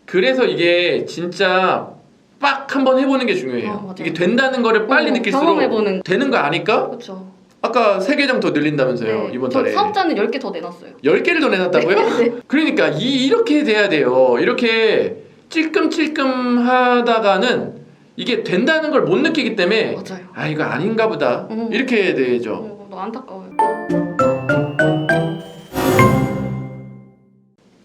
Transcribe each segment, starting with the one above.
그래서 이게 진짜 빡 한번 해보는 게 중요해요. 맞아요. 이게 된다는 거를 빨리 느낄수록 경험해보는. 되는 거 아니까? 그렇죠. 아까 3계정 더 늘린다면서요. 네. 이번 저 달에 사업자는 10개 더 내놨어요. 10개를 더 내놨다고요? 네. 그러니까 이렇게 돼야 돼요. 이렇게 찔끔찔끔 하다가는 이게 된다는 걸 못 느끼기 때문에 맞아요. 아 이거 아닌가 보다 이렇게 되죠. 너무 안타까워요.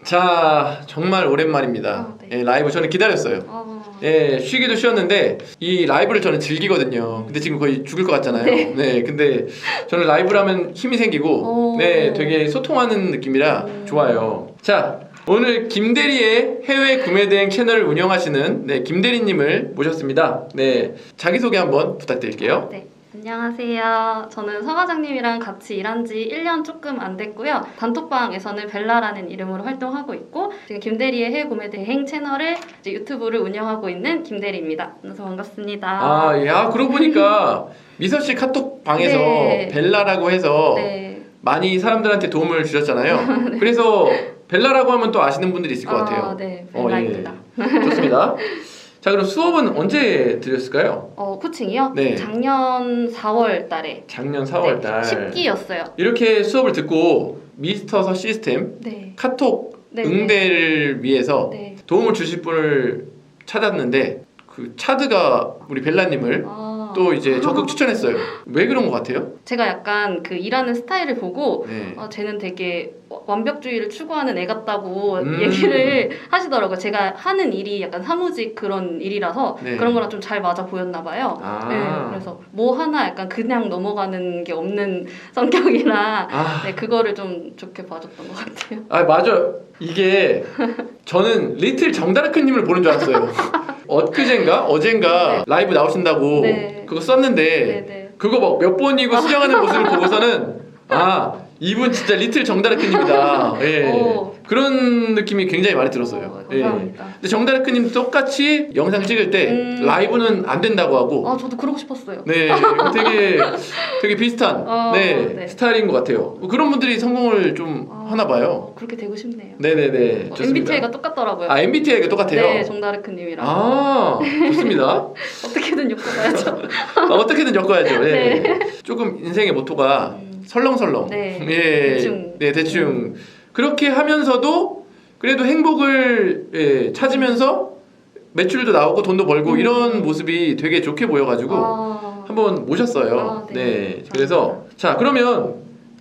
자 정말 오랜만입니다. 아, 네. 예, 라이브 저는 기다렸어요. 예, 쉬기도 쉬었는데 이 라이브를 저는 즐기거든요. 근데 지금 거의 죽을 것 같잖아요. 네. 근데 저는 라이브를 하면 힘이 생기고 네, 되게 소통하는 느낌이라 좋아요. 자, 오늘 김대리의 해외 구매 대행 채널을 운영하시는 네, 김대리님을 모셨습니다. 네, 자기소개 한번 부탁드릴게요. 네. 안녕하세요. 저는 서 과장님이랑 같이 일한 지 1년 조금 안 됐고요. 단톡방에서는 벨라라는 이름으로 활동하고 있고 지금 김대리의 해외 구매 대행 채널을 이제 유튜브를 운영하고 있는 김대리입니다. 만나서 반갑습니다. 아, 야, 그러고 보니까 미서 씨 카톡 방에서 네. 벨라라고 해서 네. 많이 사람들한테 도움을 주셨잖아요. 그래서 벨라라고 하면 또 아시는 분들이 있을 것 같아요. 네, 벨라입니다. 예. 좋습니다. 자, 그럼 수업은 언제 드렸을까요? 코칭이요? 네. 작년 4월 달에. 작년 4월 달. 10기였어요. 이렇게 수업을 듣고 미스터서 시스템 네. 카톡 네, 응대를 위해서 네. 도움을 주실 분을 찾았는데 그 차드가 우리 벨라님을 또 이제 적극 추천했어요. 왜 그런 것 같아요? 제가 약간 그 일하는 스타일을 보고 네. 쟤는 되게 완벽주의를 추구하는 애 같다고 얘기를 하시더라고요. 제가 하는 일이 약간 사무직 그런 일이라서 네. 그런 거랑 좀 잘 맞아 보였나 봐요. 아. 네, 그래서 뭐 하나 약간 그냥 넘어가는 게 없는 성격이라 네, 그거를 좀 좋게 봐줬던 것 같아요. 아 맞아. 이게 저는 리틀 정다르크님을 보는 줄 알았어요. 엊그젠가 어젠가 네. 라이브 나오신다고 네. 그거 썼는데 네. 그거 막 몇 번이고 수정하는 모습을 보고서는 아 이분 진짜 리틀 정다르크님이다. 예. 오. 그런 느낌이 굉장히 많이 들었어요. 감사합니다. 근데 정다르크님 똑같이 영상 찍을 때 라이브는 안 된다고 하고 저도 그러고 싶었어요. 네, 되게 비슷한 네. 스타일인 것 같아요. 그런 분들이 성공을 좀 하나 봐요. 그렇게 되고 싶네요. 네네네. 좋습니다. MBTI가 똑같더라고요. 아 MBTI가 똑같아요. 네, 정다르크님이랑. 아 좋습니다. 어떻게든 엮어봐야죠. 어떻게든 엮어야죠. 네. 네. 조금 인생의 모토가 설렁설렁. 네. 예. 대충. 네, 대충. 그렇게 하면서도 그래도 행복을 찾으면서 매출도 나오고 돈도 벌고 이런 모습이 되게 좋게 보여가지고 한번 모셨어요. 네. 그래서 자 그러면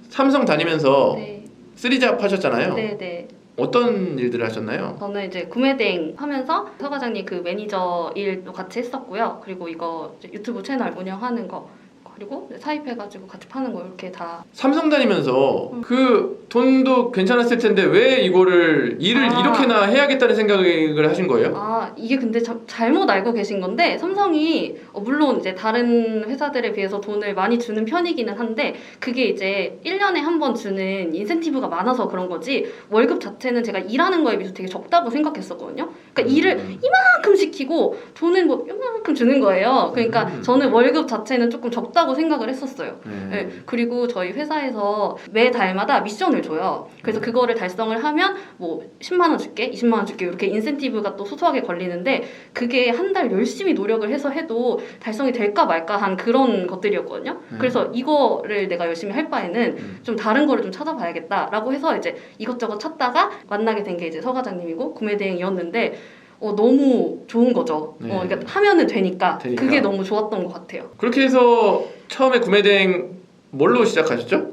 삼성 다니면서 네. 3잡 하셨잖아요. 네. 어떤 일들을 하셨나요? 저는 이제 구매대행 하면서 서 과장님 그 매니저 일도 같이 했었고요. 그리고 이거 이제 유튜브 채널 운영하는 거 그리고 사입해가지고 같이 파는 거 이렇게 다. 삼성 다니면서 그 돈도 괜찮았을 텐데 왜 이거를 일을 이렇게나 해야겠다는 생각을 하신 거예요? 이게 근데 잘못 알고 계신 건데 삼성이 물론 이제 다른 회사들에 비해서 돈을 많이 주는 편이기는 한데 그게 이제 1년에 한 번 주는 인센티브가 많아서 그런 거지 월급 자체는 제가 일하는 거에 비해서 되게 적다고 생각했었거든요. 그러니까 일을 이만큼 시키고 돈은 뭐 이만큼 주는 거예요. 그러니까 저는 월급 자체는 조금 적다고 생각을 했었어요. 네. 그리고 저희 회사에서 매 달마다 미션을 줘요. 그래서 그거를 달성을 하면 뭐 10만 원 줄게, 20만 원 줄게 이렇게 인센티브가 또 소소하게 걸리는데 그게 한 달 열심히 노력을 해서 해도 달성이 될까 말까 한 그런 것들이었거든요. 그래서 이거를 내가 열심히 할 바에는 좀 다른 거를 좀 찾아봐야겠다라고 해서 이제 이것저것 찾다가 만나게 된 게 이제 서 과장님이고 구매대행이었는데 너무 좋은 거죠. 그러니까 하면은 되니까 그게 너무 좋았던 것 같아요. 그렇게 해서 처음에 구매대행 뭘로 시작하셨죠?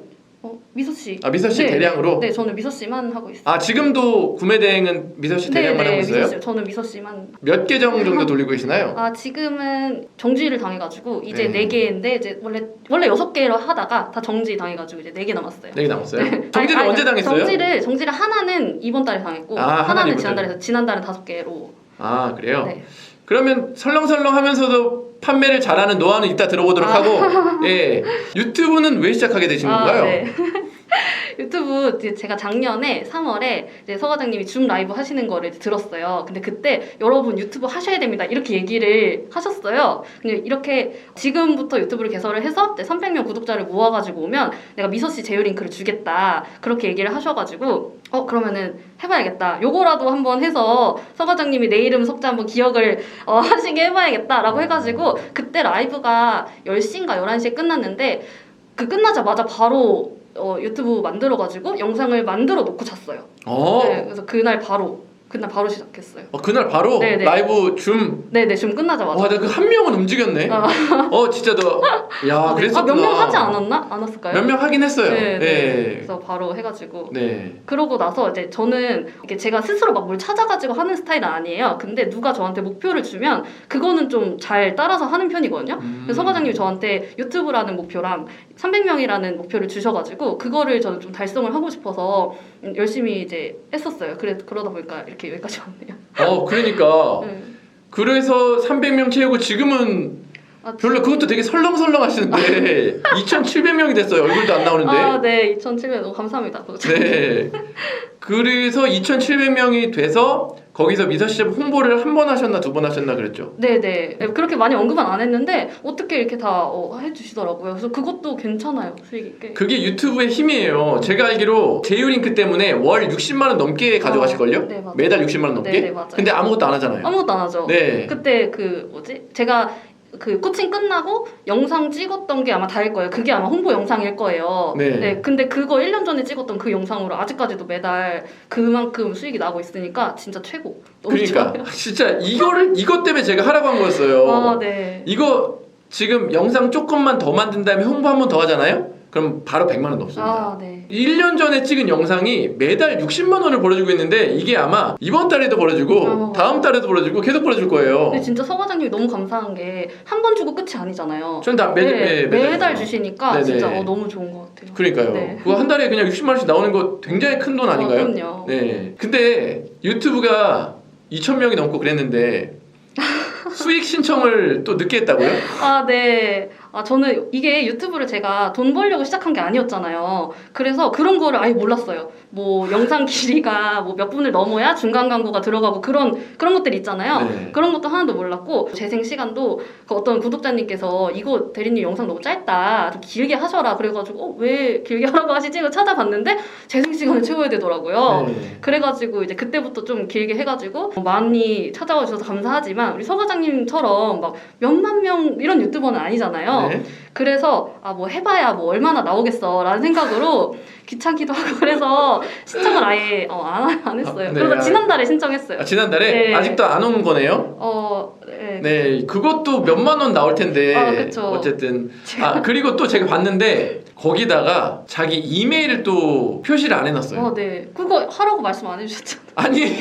미서 씨. 미서 씨 대량으로? 네, 저는 미서 씨만 하고 있어요. 지금도 구매대행은 미서 씨 대량만 하고 있어요? 미서 씨. 저는 미서 씨만. 몇 계정 정도 돌리고 계시나요? 지금은 정지를 당해가지고 이제 4개인데 이제 원래 6개로 하다가 다 정지 당해가지고 이제 4개 남았어요. 4개 남았어요? 정지를 언제 당했어요? 정지를 하나는 이번 달에 당했고 하나는 지난달에 5개로. 그래요? 네. 그러면 설렁설렁 하면서도 판매를 잘하는 노하우는 이따 들어보도록 하고 유튜브는 왜 시작하게 되신 건가요? 네. 유튜브 이제 제가 작년에 3월에 이제 서 과장님이 줌 라이브 하시는 거를 이제 들었어요. 근데 그때 여러분 유튜브 하셔야 됩니다. 이렇게 얘기를 하셨어요. 근데 이렇게 지금부터 유튜브를 개설을 해서 300명 구독자를 모아가지고 오면 내가 미서씨 제휴 링크를 주겠다. 그렇게 얘기를 하셔가지고 그러면은 해봐야겠다. 요거라도 한번 해서 서 과장님이 내 이름 석자 한번 기억을 하시게 해봐야겠다라고 해가지고 그때 라이브가 10시인가 11시에 끝났는데 그 끝나자마자 바로 유튜브 만들어가지고 영상을 만들어 놓고 잤어요. 네, 그래서 그날 바로 시작했어요. 그날 바로 네네. 라이브 줌. 네네, 줌 끝나자마자. 와, 나 그 한 명은 움직였네. 진짜 너. 야, 그랬었구나. 몇 명 하지 않았을까요? 몇 명 하긴 했어요. 네. 네. 그래서 바로 해가지고. 네. 그러고 나서 이제 저는 이게 제가 스스로 막 뭘 찾아가지고 하는 스타일은 아니에요. 근데 누가 저한테 목표를 주면 그거는 좀 잘 따라서 하는 편이거든요. 그래서 서 과장님이 저한테 유튜브라는 목표랑 300명이라는 목표를 주셔가지고 그거를 저는 좀 달성을 하고 싶어서 열심히 이제 했었어요. 그러다 보니까 이렇게 여기까지 왔네요. 그러니까. 네. 그래서 300명 채우고 지금은 별로 그것도 되게 설렁설렁 하시는데 2,700명이 됐어요. 얼굴도 안 나오는데. 네. 2,700명 감사합니다. 네. 그래서 2,700명이 돼서 거기서 미서씨 홍보를 한 번 하셨나 두 번 하셨나 그랬죠? 네네. 그렇게 많이 언급은 안 했는데 어떻게 이렇게 다 해주시더라고요. 그래서 그것도 괜찮아요. 수익이 꽤. 그게 유튜브의 힘이에요. 제가 알기로 제휴링크 때문에 월 60만 원 넘게 가져가실걸요? 네, 맞아요. 매달 60만 원 넘게? 네, 맞아요. 근데 아무것도 안 하잖아요. 아무것도 안 하죠. 네. 그때 제가 그 코칭 끝나고 영상 찍었던 게 아마 다일 거예요. 그게 아마 홍보 영상일 거예요. 네. 근데 그거 1년 전에 찍었던 그 영상으로 아직까지도 매달 그만큼 수익이 나고 있으니까 진짜 최고. 너무 그러니까 좋아요. 진짜 이것 때문에 제가 하라고 한 거였어요. 네. 이거 지금 영상 조금만 더 만든 다음에 홍보 한 번 더 하잖아요? 그럼 바로 100만 원 넘습니다. 네. 1년 전에 찍은 영상이 매달 60만 원을 벌어주고 있는데 이게 아마 이번 달에도 벌어주고 다음 달에도 벌어주고 계속 벌어줄 거예요. 근데 진짜 서 과장님이 너무 감사한 게 한 번 주고 끝이 아니잖아요. 전 다 매달 주시니까 네네. 진짜 너무 좋은 것 같아요. 그러니까요. 네. 그거 한 달에 그냥 60만 원씩 나오는 거 굉장히 큰 돈 아닌가요? 그럼요. 네. 근데 유튜브가 2,000명이 넘고 그랬는데 수익 신청을 또 늦게 했다고요? 네. 저는 이게 유튜브를 제가 돈 벌려고 시작한 게 아니었잖아요. 그래서 그런 거를 아예 몰랐어요. 뭐 영상 길이가 뭐 몇 분을 넘어야 중간 광고가 들어가고 그런 것들 있잖아요. 네. 그런 것도 하나도 몰랐고 재생 시간도 그 어떤 구독자님께서 이거 대리님 영상 너무 짧다. 좀 길게 하셔라. 그래가지고 왜 길게 하라고 하시지? 이거 찾아봤는데 재생 시간을 채워야 되더라고요. 네. 그래가지고 이제 그때부터 좀 길게 해가지고 많이 찾아와 주셔서 감사하지만 우리 서 과장님처럼 막 몇만 명 이런 유튜버는 아니잖아요. 네. 그래서 뭐 해봐야 뭐 얼마나 나오겠어 라는 생각으로 귀찮기도 하고 그래서 신청을 아예 안 했어요. 네. 그래서 지난달에 신청했어요. 지난달에? 네. 아직도 안 온 거네요? 네. 네, 그것도 몇만 원 나올 텐데 그쵸. 어쨌든 그리고 또 제가 봤는데 거기다가 자기 이메일을 또 표시를 안 해놨어요. 네. 그거 하라고 말씀 안 해주셨잖아요. 아니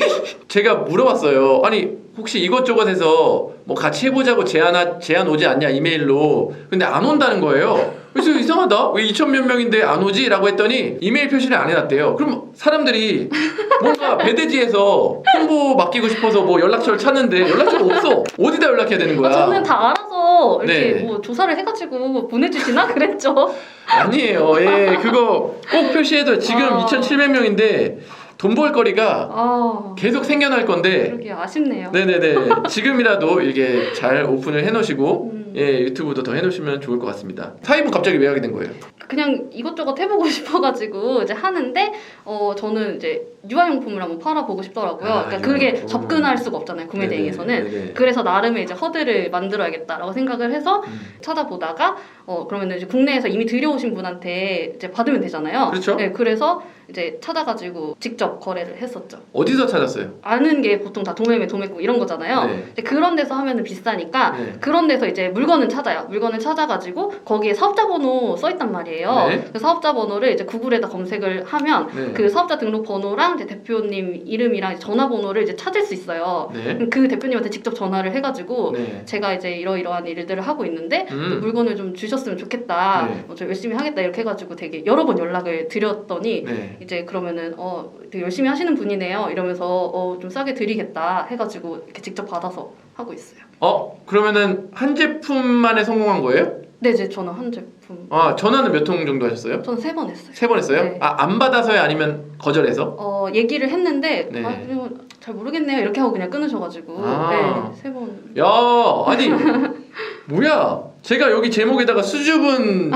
제가 물어봤어요. 아니 혹시 이것저것해서 뭐 같이 해보자고 제안 오지 않냐 이메일로. 근데 안 온다는 거예요. 그래서 이상하다. 왜 2천 몇 명인데 안 오지? 라고 했더니 이메일 표시를 안 해놨대요. 그럼 사람들이 뭔가 배대지에서 홍보 맡기고 싶어서 뭐 연락처를 찾는데 연락처가 없어. 어디다 연락해야 되는 거야? 저는 다 알아서 이렇게 네. 뭐 조사를 해가지고 보내주시나 그랬죠. 아니에요. 그거 꼭 표시해도 지금 2,700명인데 돈 벌 거리가 계속 생겨날 건데. 그러게 아쉽네요. 네네네. 지금이라도 이게 잘 오픈을 해놓으시고 유튜브도 더 해놓으시면 좋을 것 같습니다. 사입은 갑자기 왜 하게 된 거예요? 그냥 이것저것 해보고 싶어가지고 이제 하는데 저는 이제 유아용품을 한번 팔아보고 싶더라고요. 그러니까 그게 접근할 수가 없잖아요, 구매 대행에서는. 네네. 그래서 나름의 이제 허들을 만들어야겠다라고 생각을 해서 찾아보다가 그러면 이제 국내에서 이미 들여오신 분한테 이제 받으면 되잖아요. 그렇죠. 네, 그래서 이제 찾아가지고 직접 거래를 했었죠. 어디서 찾았어요? 아는 게 보통 다 도매매, 도매국 이런 거잖아요. 네. 이제 그런 데서 하면은 비싸니까 네. 그런 데서 이제 물건을 찾아요. 물건을 찾아가지고 거기에 사업자 번호 써 있단 말이에요. 네. 그 사업자 번호를 이제 구글에다 검색을 하면 네. 그 사업자 등록 번호랑 이제 대표님 이름이랑 이제 전화번호를 이제 찾을 수 있어요. 네. 그럼 그 대표님한테 직접 전화를 해가지고 네. 제가 이제 이러이러한 일들을 하고 있는데 물건을 좀 주셨으면 좋겠다. 네. 저 열심히 하겠다 이렇게 해가지고 되게 여러 번 연락을 드렸더니 네. 이제 그러면은 되게 열심히 하시는 분이네요. 이러면서 좀 싸게 드리겠다 해가지고 이렇게 직접 받아서 하고 있어요. 그러면은 한 제품만에 성공한 거예요? 네, 이제 저는 한 제품. 아, 전화는 몇 통 정도 하셨어요? 저는 3번 했어요. 3번 했어요? 네. 아, 안 받아서요? 아니면 거절해서? 얘기를 했는데 네. 그냥 잘 모르겠네요 이렇게 하고 그냥 끊으셔가지고 아. 네, 3번. 야, 아니 뭐야? 제가 여기 제목에다가 수줍은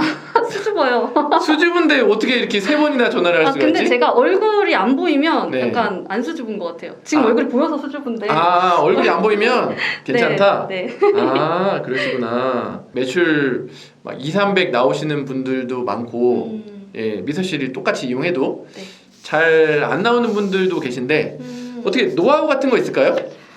수줍어요. 수줍은데 어떻게 이렇게 3번이나 전화를 할 수가 근데 있지? 제가 얼굴이 안 보이면 네. 약간 안 수줍은 것 같아요. 지금 아. 얼굴이 보여서 수줍은데. 아, 얼굴이 안 보이면 괜찮다? 네. 네. 아, 그러시구나. 매출 막 2, 300 나오시는 분들도 많고 예, 미서씨를 똑같이 이용해도 네. 잘 안 나오는 분들도 계신데 어떻게 노하우 같은 거 있을까요?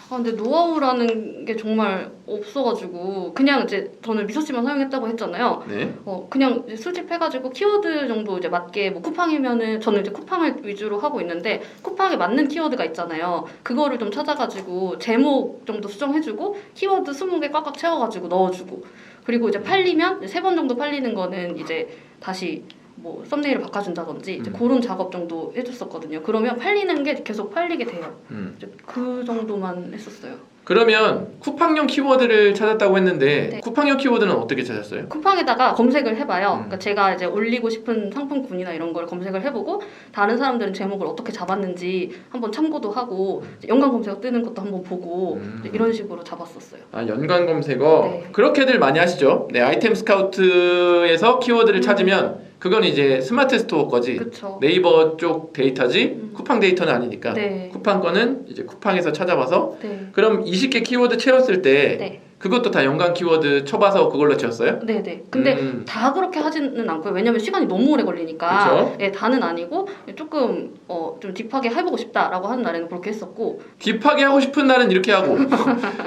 근데 노하우라는 게 정말 없어가지고 그냥 이제 저는 미소씨만 사용했다고 했잖아요. 네. 그냥 이제 수집해가지고 키워드 정도 이제 맞게 뭐 쿠팡이면은 저는 이제 쿠팡을 위주로 하고 있는데 쿠팡에 맞는 키워드가 있잖아요. 그거를 좀 찾아가지고 제목 정도 수정해주고 키워드 20개 꽉꽉 채워가지고 넣어주고 그리고 이제 팔리면 3번 정도 팔리는 거는 이제 다시 뭐 썸네일을 바꿔준다든지 이제 그런 작업 정도 해줬었거든요. 그러면 팔리는 게 계속 팔리게 돼요. 이제 그 정도만 했었어요. 그러면 쿠팡용 키워드를 찾았다고 했는데 네. 쿠팡용 키워드는 어떻게 찾았어요? 쿠팡에다가 검색을 해봐요. 그러니까 제가 이제 올리고 싶은 상품군이나 이런 걸 검색을 해보고 다른 사람들은 제목을 어떻게 잡았는지 한번 참고도 하고 이제 연관 검색어 뜨는 것도 한번 보고 이제 이런 식으로 잡았었어요. 아, 연관 검색어 네. 그렇게들 많이 하시죠. 네, 아이템 스카우트에서 키워드를 찾으면 그건 이제 스마트 스토어 거지. 그쵸. 네이버 쪽 데이터지 쿠팡 데이터는 아니니까. 네. 쿠팡 거는 이제 쿠팡에서 찾아봐서 네. 그럼 20개 키워드 채웠을 때 네. 그것도 다 연관 키워드 쳐봐서 그걸로 채웠어요? 네네. 근데 다 그렇게 하지는 않고요. 왜냐면 시간이 너무 오래 걸리니까. 그쵸? 예, 다는 아니고 조금 좀 딥하게 해보고 싶다라고 하는 날에는 그렇게 했었고. 딥하게 하고 싶은 날은 이렇게 하고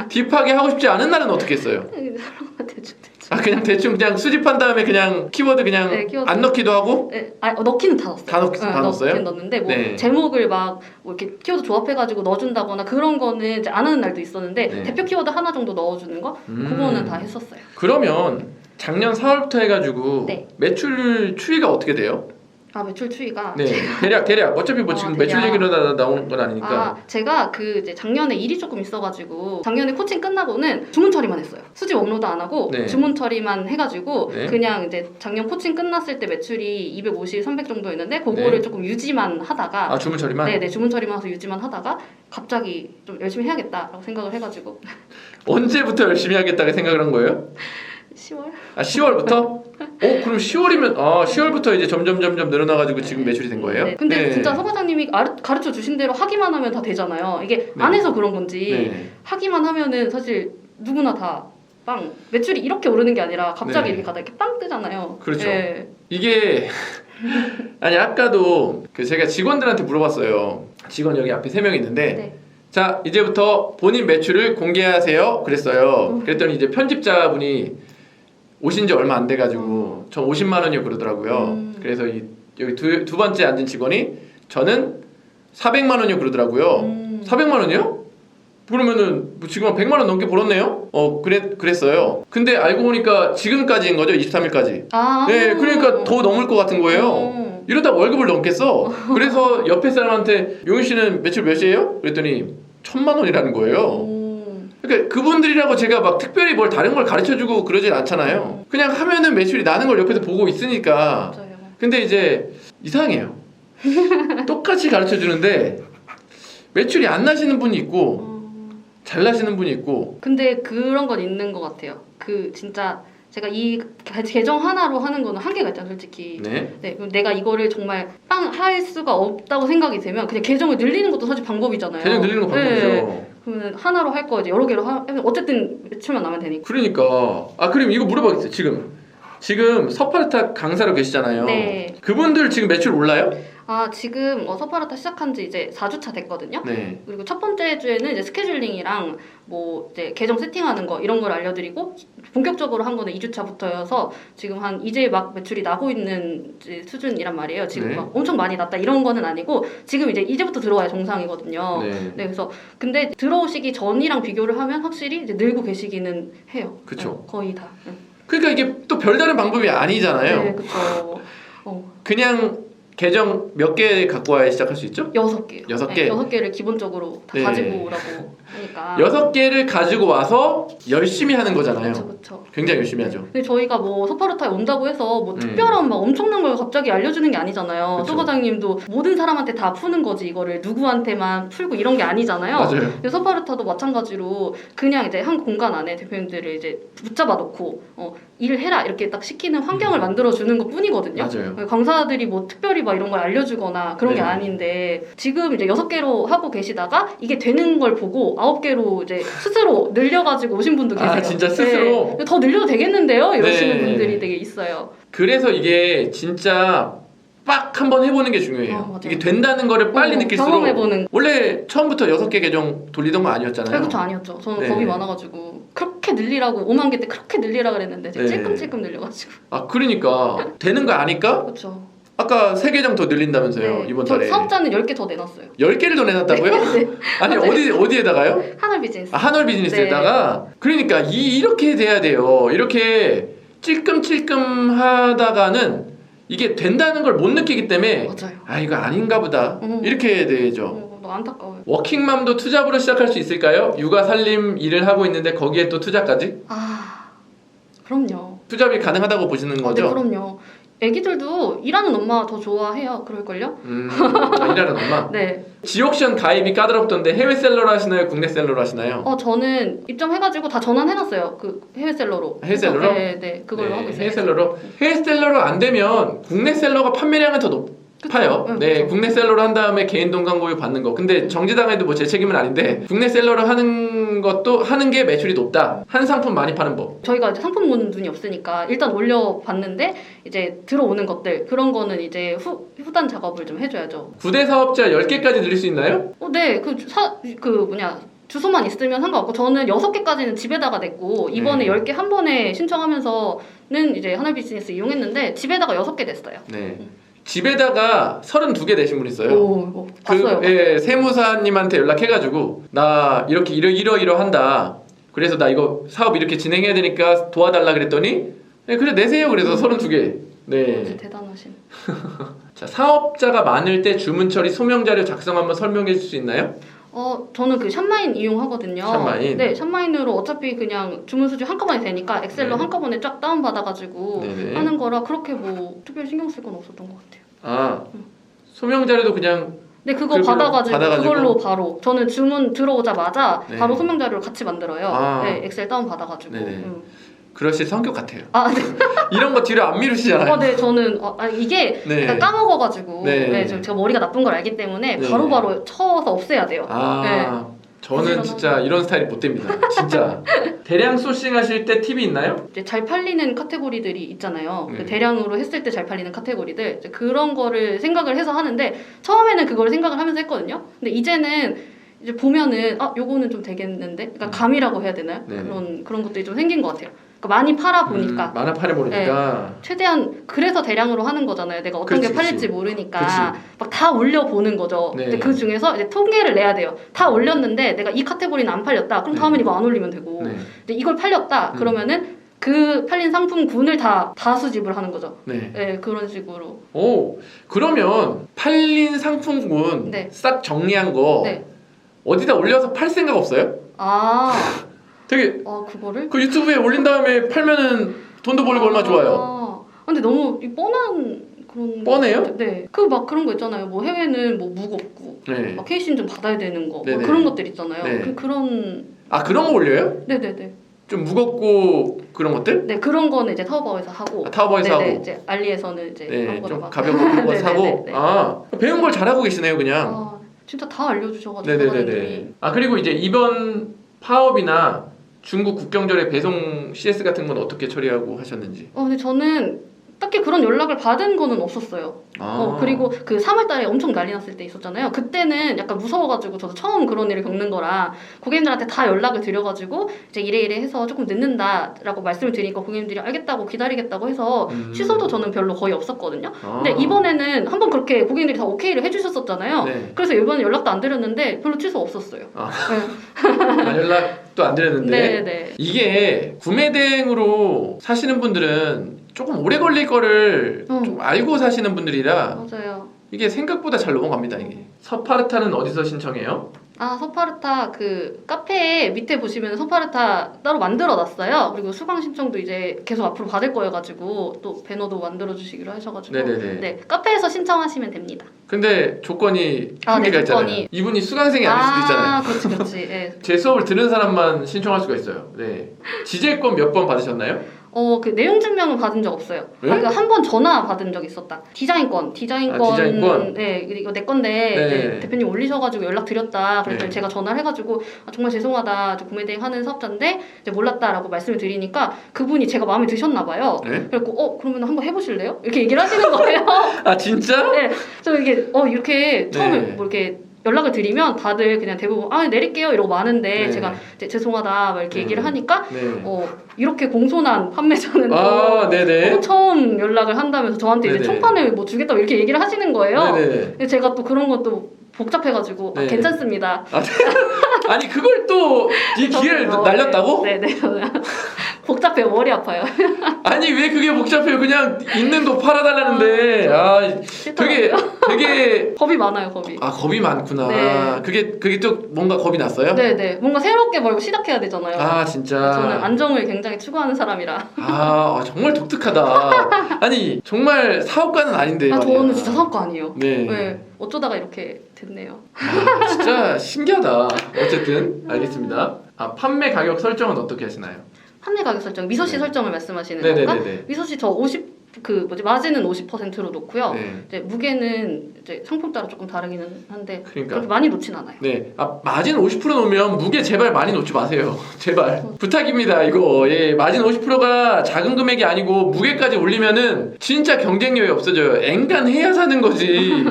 딥하게 하고 싶지 않은 날은 어떻게 했어요? 대충. 아, 그냥 대충 그냥 수집한 다음에 그냥 키워드 그냥 네, 키워드. 안 넣기도 하고? 네, 넣기는 다 넣었어요. 다 넣었어요? 넣긴 넣었는데 뭐 네. 제목을 막 뭐 이렇게 키워드 조합해가지고 넣어준다거나 그런 거는 이제 안 하는 날도 있었는데 네. 대표 키워드 하나 정도 넣어주는 거 그거는 다 했었어요. 그러면 작년 4월부터 해가지고 네. 매출 추이가 어떻게 돼요? 매출 추이가 네, 대략 어차피 뭐 지금 매출 대략. 얘기로 나온 건 아니니까. 제가 그 이제 작년에 일이 조금 있어가지고 작년에 코칭 끝나고는 주문 처리만 했어요. 수집 업로드 안 하고 네. 주문 처리만 해가지고 네. 그냥 이제 작년 코칭 끝났을 때 매출이 250, 300 정도였는데 그거를 네. 조금 유지만 하다가 주문 처리만? 네네 주문 처리만 해서 유지만 하다가 갑자기 좀 열심히 해야겠다라고 생각을 해가지고 언제부터 열심히 하겠다고 생각을 한 거예요? 10월? 10월부터? 그럼 10월이면 10월부터 이제 점점 늘어나가지고 지금 매출이 된 거예요? 네. 근데 네. 진짜 서 과장님이 가르쳐 주신 대로 하기만 하면 다 되잖아요. 이게 네. 안 해서 그런 건지 네. 하기만 하면은 사실 누구나 다 빵 매출이 이렇게 오르는 게 아니라 갑자기 네. 이렇게 가다 이렇게 빵 뜨잖아요. 그렇죠. 네. 이게 아니 아까도 제가 직원들한테 물어봤어요. 직원 여기 앞에 3명 있는데 네. 자 이제부터 본인 매출을 공개하세요 그랬어요. 그랬더니 이제 편집자분이 오신 지 얼마 안 돼가지고 전 50만 원이요 그러더라고요. 그래서 여기 두 번째 앉은 직원이 저는 400만 원이요 그러더라고요. 400만 원이요? 그러면은 뭐 지금 한 100만 원 넘게 벌었네요? 그랬어요. 근데 알고 보니까 지금까지인 거죠, 23일까지. 네, 그러니까 더 넘을 것 같은 거예요. 이러다 월급을 넘겠어. 그래서 옆에 사람한테 용희 씨는 매출 몇이에요? 그랬더니 1000만 원이라는 거예요. 그러니까 그분들이라고 제가 막 특별히 뭘 다른 걸 가르쳐주고 그러진 않잖아요. 그냥 하면은 매출이 나는 걸 옆에서 보고 있으니까. 맞아요. 근데 이제 이상해요. 똑같이 가르쳐주는데 매출이 안 나시는 분이 있고 잘 나시는 분이 있고. 근데 그런 건 있는 것 같아요. 그 진짜 제가 이 계정 하나로 하는 거는 한계가 있잖아요, 솔직히. 네. 네, 그럼 내가 이거를 정말 빵 할 수가 없다고 생각이 되면 그냥 계정을 늘리는 것도 사실 방법이잖아요. 계정 늘리는 거 방법이죠. 네. 그러면 하나로 할 거 이제 여러 개로 하면 어쨌든 매출만 나면 되니까. 그러니까 그럼 이거 물어봐야겠어요. 지금 서파르타 강사로 계시잖아요. 네. 그분들 지금 매출 올라요? 지금 서파르타 시작한 지 이제 4주차 됐거든요. 네. 그리고 첫 번째 주에는 이제 스케줄링이랑 뭐 이제 계정 세팅하는 거 이런 걸 알려드리고 본격적으로 한 거는 2주차부터여서 지금 이제 막 매출이 나고 있는 이제 수준이란 말이에요. 지금 네. 막 엄청 많이 났다 이런 거는 아니고 지금 이제부터 들어와야 정상이거든요. 네. 네, 그래서 근데 들어오시기 전이랑 비교를 하면 확실히 이제 늘고 계시기는 해요. 그쵸. 네, 거의 다. 네. 그러니까 이게 또 별다른 방법이 아니잖아요. 네, 그렇죠. 그냥 계정 몇 개 갖고 와야 시작할 수 있죠? 6개요. 6개? 네, 6개를 기본적으로 다 네. 가지고 오라고 하니까. 6개를 가지고 와서 열심히 하는 거잖아요. 그렇죠. 굉장히 열심히 하죠. 근데 저희가 뭐 소파루타에 온다고 해서 뭐 음. 특별한 막 엄청난 걸 갑자기 알려주는 게 아니잖아요. 그쵸. 소 과장님도 모든 사람한테 다 푸는 거지 이거를 누구한테만 풀고 이런 게 아니잖아요. 맞아요. 근데 소파루타도 마찬가지로 그냥 이제 한 공간 안에 대표님들을 이제 붙잡아 놓고 일을 해라 이렇게 딱 시키는 환경을 만들어 주는 것 뿐이거든요. 맞아요. 강사들이 뭐 특별히 막 이런 걸 알려주거나 그런 게 네. 아닌데 지금 이제 6개로 하고 계시다가 이게 되는 걸 보고 9개로 이제 스스로 늘려가지고 오신 분도 계세요. 아, 진짜 스스로? 네. 더 늘려도 되겠는데요? 이러시는 네. 분들이 되게 있어요. 그래서 이게 진짜 빡 한번 해보는 게 중요해요. 맞아요. 이게 된다는 거를 빨리 느낄수록 경험해보는. 원래 처음부터 6개 계정 돌리던 거 아니었잖아요. 그렇죠, 아니었죠. 저는 네. 겁이 많아가지고 그렇게 늘리라고 5만 개 때 그렇게 늘리라 그랬는데 제가 네. 찔끔찔끔 늘려가지고. 아 그러니까 되는 거 아니까 그렇죠. 아까 3계정 더 늘린다면서요. 이번 저 달에 사업자는 10개 더 내놨어요. 10개를 더 내놨다고요? 네. 아니 맞아요. 어디에다가요? 하늘 비즈니스. 아, 한월 비즈니스에다가 그러니까 이렇게 돼야 돼요. 이렇게 찔끔찔끔 하다가는 이게 된다는 걸 못 느끼기 때문에 맞아요. 아 이거 아닌가 보다 이렇게 되죠. 너무 안타까워요. 워킹맘도 투잡으로 시작할 수 있을까요? 육아 살림 일을 하고 있는데 거기에 또 투잡까지? 아, 그럼요. 투잡이 가능하다고 보시는 네, 거죠? 그럼요. 애기들도 일하는 엄마 더 좋아해요. 그럴걸요? 일하는 엄마? 네. 지옥션 가입이 까다롭던데 해외 셀러로 하시나요? 국내 셀러로 하시나요? 저는 입점해가지고 다 전환해놨어요. 그 해외 셀러로. 해외 셀러로? 네, 그걸로 하고 있어요. 해외 셀러로? 해외 셀러로 안 되면 국내 셀러가 판매량은 더 높아요. 그쵸? 네, 그쵸. 국내 셀러로 한 다음에 개인 동광고유 받는 거. 근데 정지당해도 뭐 제 책임은 아닌데 국내 셀러로 하는 것도 하는 게 매출이 높다. 한 상품 많이 파는 법. 저희가 이제 상품 보는 눈이 없으니까 일단 올려봤는데 이제 들어오는 것들 그런 거는 이제 후단 작업을 좀 해줘야죠. 부대 사업자 10개까지 늘릴 수 있나요? 네, 주소만 있으면 상관없고 저는 6개까지는 집에다가 냈고 이번에 10개 한 번에 신청하면서는 이제 하늘 비즈니스 이용했는데 집에다가 6개 냈어요. 네. 집에다가 32개 내신 분 있어요. 오, 봤어요. 세무사님한테 연락해가지고 나 이렇게 이러한다. 그래서 나 이거 사업 이렇게 진행해야 되니까 도와달라 그랬더니 그래 내세요. 그래서 32개. 네. 대단하신. 자, 사업자가 많을 때 주문 처리 소명 자료 작성 한번 설명해 줄 수 있나요? 저는 그 샵마인 이용하거든요. 샵마인? 네, 샵마인으로 어차피 그냥 주문 수주 한꺼번에 되니까 엑셀로 네. 한꺼번에 쫙 다운받아가지고 네네. 하는 거라 그렇게 뭐 특별히 신경 쓸 건 없었던 것 같아요. 아, 소명 자료도 그냥 네, 그거 그렇게 받아가지고 그걸로 바로 저는 주문 들어오자마자 네. 바로 소명 자료를 같이 만들어요. 아. 네, 엑셀 다운받아가지고. 네네. 그러실 성격 같아요. 아, 네. 이런 거 뒤로 안 미루시잖아요. 네, 저는 이게 네. 약간 까먹어가지고 네. 제가 머리가 나쁜 걸 알기 때문에 네. 바로바로 쳐서 없애야 돼요. 네. 저는 진짜 이런 스타일이 못 됩니다. 진짜. 대량 소싱 하실 때 팁이 있나요? 이제 잘 팔리는 카테고리들이 있잖아요. 네. 그 대량으로 했을 때 잘 팔리는 카테고리들 이제 그런 거를 생각을 해서 하는데 처음에는 그걸 생각을 하면서 했거든요. 근데 이제는 이제 보면은 요거는 좀 되겠는데, 그러니까 감이라고 해야 되나요? 네네. 그런 것들이 좀 생긴 것 같아요. 그러니까 많이 팔아 보니까 많아 팔아 보니까. 최대한 그래서 대량으로 하는 거잖아요. 내가 어떤 그렇지, 게 팔릴지 그렇지. 모르니까 그렇지. 막 다 올려 보는 거죠. 네. 근데 그 중에서 이제 통계를 내야 돼요. 다 올렸는데 내가 이 카테고리는 안 팔렸다. 그럼 네. 다음엔 이거 안 올리면 되고. 네. 근데 이걸 팔렸다. 그러면은 그 팔린 상품군을 다 수집을 하는 거죠. 네. 네, 그런 식으로. 오, 그러면 팔린 상품군 네. 싹 정리한 거 네. 어디다 올려서 팔 생각 없어요? 되게 그거를? 그 유튜브에 올린 다음에 팔면은 돈도 벌고 얼마 좋아요. 근데 너무 뻔한 그런. 뻔해요? 네. 막 그런 거 있잖아요. 뭐 해외는 뭐 무겁고, 네. 막 케이신 좀 받아야 되는 거, 뭐 네네. 그런 것들 있잖아요. 네. 그런. 그런 거 올려요? 네네네. 좀 무겁고 그런 것들? 네, 그런 거는 이제 타오바오에서 하고. 타오바오에서 네네, 하고. 이제 알리에서는 이제 네, 아무거나 좀 막. 가벼운 거 그런 거 사고. 네네네네. 배운 걸 잘하고 계시네요, 그냥. 진짜 다 알려주셔가지고. 네네네네. 사장님이. 그리고 이제 이번 파업이나 중국 국경절의 배송 CS 같은 건 어떻게 처리하고 하셨는지. 근데 저는 딱히 그런 연락을 받은 거는 없었어요. 그리고 그 3월달에 엄청 난리 났을 때 있었잖아요. 그때는 약간 무서워가지고 저도 처음 그런 일을 겪는 거라 고객님들한테 다 연락을 드려가지고 이제 이래 해서 조금 늦는다라고 말씀을 드리니까 고객님들이 알겠다고 기다리겠다고 해서 취소도 저는 별로 거의 없었거든요. 근데 이번에는 한번 그렇게 고객님들이 다 오케이를 해주셨었잖아요. 네. 그래서 이번에 연락도 안 드렸는데 별로 취소 없었어요. 연락도 안 드렸는데. 네네. 이게 구매 대행으로 사시는 분들은 조금 오래 걸릴 거를 좀 알고 사시는 분들이라 맞아요. 이게 생각보다 잘 넘어갑니다. 이게 서파르타는 어디서 신청해요? 아, 서파르타 그 카페에 밑에 보시면 서파르타 따로 만들어 놨어요. 그리고 수강 신청도 이제 계속 앞으로 받을 거여가지고 또 배너도 만들어 주시기로 하셔가지고 네네네. 네, 카페에서 신청하시면 됩니다. 근데 조건이 아, 한 개가 네, 조건이. 있잖아요. 이분이 수강생이 아닐 수도 있잖아요. 아, 그렇지, 그렇지. 네. 제 수업을 들은 사람만 신청할 수가 있어요. 네. 지재권 몇 번 받으셨나요? 그 내용 증명은 받은 적 없어요. 왜? 그러니까 한 번 전화 받은 적 있었다. 디자인권. 디자인권. 네, 이거 내 건데 네. 네, 대표님 올리셔가지고 연락 드렸다. 그랬더니 네. 제가 전화를 해가지고 정말 죄송하다. 저 구매대행 하는 사업자인데 이제 몰랐다라고 말씀을 드리니까 그분이 제가 마음에 드셨나 봐요. 네? 그래갖고 그러면 한번 해보실래요? 이렇게 얘기를 하시는 거예요. 아 진짜? 네, 저 이게 이렇게 처음에 네. 뭐 이렇게 연락을 드리면 다들 그냥 대부분 내릴게요 이러고 마는데 네. 제가 이제 죄송하다 막 이렇게 네. 얘기를 하니까 네. 이렇게 공손한 판매자는 아 네네. 처음 연락을 한다면서 저한테 이제 네네. 총판을 뭐 주겠다고 이렇게 얘기를 하시는 거예요. 네네. 근데 제가 또 그런 것도 복잡해가지고 네. 괜찮습니다. 아니 그걸 또 이 기회를 저는 날렸다고? 네네. 저는 복잡해요. 머리 아파요. 아니 왜 그게 복잡해요? 그냥 있는 거 팔아달라는데 되게 겁이 많아요. 겁이. 겁이 많구나. 네. 그게 또 뭔가 겁이 났어요? 네네. 뭔가 새롭게 뭘 시작해야 되잖아요. 아 진짜. 저는 안정을 굉장히 추구하는 사람이라. 정말 독특하다. 아니 정말 사업가는 아닌데. 말이야. 저는 진짜 사업가 아니에요. 네. 네. 어쩌다가 이렇게 됐네요. 진짜 신기하다. 어쨌든 알겠습니다. 판매 가격 설정은 어떻게 하시나요? 판매 가격 설정, 미소시 네. 설정을 말씀하시는 네네네네. 건가? 미소시 저 50 마진은 50%로 놓고요. 네. 이제 무게는 이제 상품 따라 조금 다르기는 한데 그러니까. 그렇게 많이 놓진 않아요. 네. 마진 50% 놓으면 무게 제발 많이 놓지 마세요. 제발. 부탁입니다. 이거. 예. 마진 50%가 작은 금액이 아니고 무게까지 올리면은 진짜 경쟁력이 없어져요. 앵간해야 사는 거지.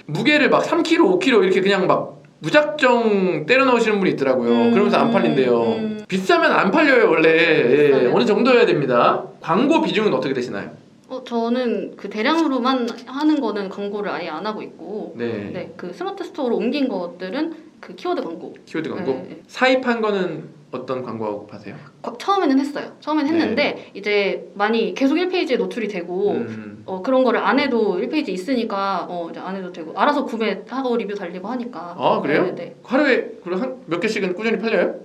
무게를 막 3kg, 5kg 이렇게 그냥 막 무작정 때려 넣으시는 분이 있더라고요. 그러면서 안 팔린대요. 비싸면 안 팔려요, 원래. 예. 어느 정도여야 됩니다. 광고 비중은 어떻게 되시나요? 저는 그 대량으로만 하는 거는 광고를 아예 안 하고 있고, 네. 네, 그 스마트 스토어로 옮긴 것들은 그 키워드 광고. 키워드 광고? 네, 네. 사입한 거는 어떤 광고 하세요? 처음에는 했어요. 처음엔 했는데 이제 많이 계속 1페이지에 노출이 되고 그런 거를 안 해도 1페이지 있으니까 이제 안 해도 되고 알아서 구매하고 리뷰 달리고 하니까. 그래요? 네, 네. 하루에 몇 개씩은 꾸준히 팔려요?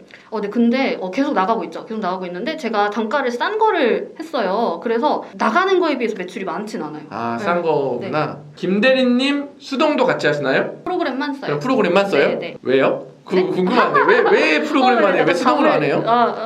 네, 근데 계속 나가고 있죠. 계속 나가고 있는데 제가 단가를 싼 거를 했어요. 그래서 나가는 거에 비해서 매출이 많진 않아요. 싼 네. 거구나. 김대리님 수동도 같이 하시나요? 프로그램만 써요. 그럼 프로그램만 써요? 네, 네. 왜요? 네? 궁금한데 왜 프로그램만 해요? 왜 수동으로 안 해요?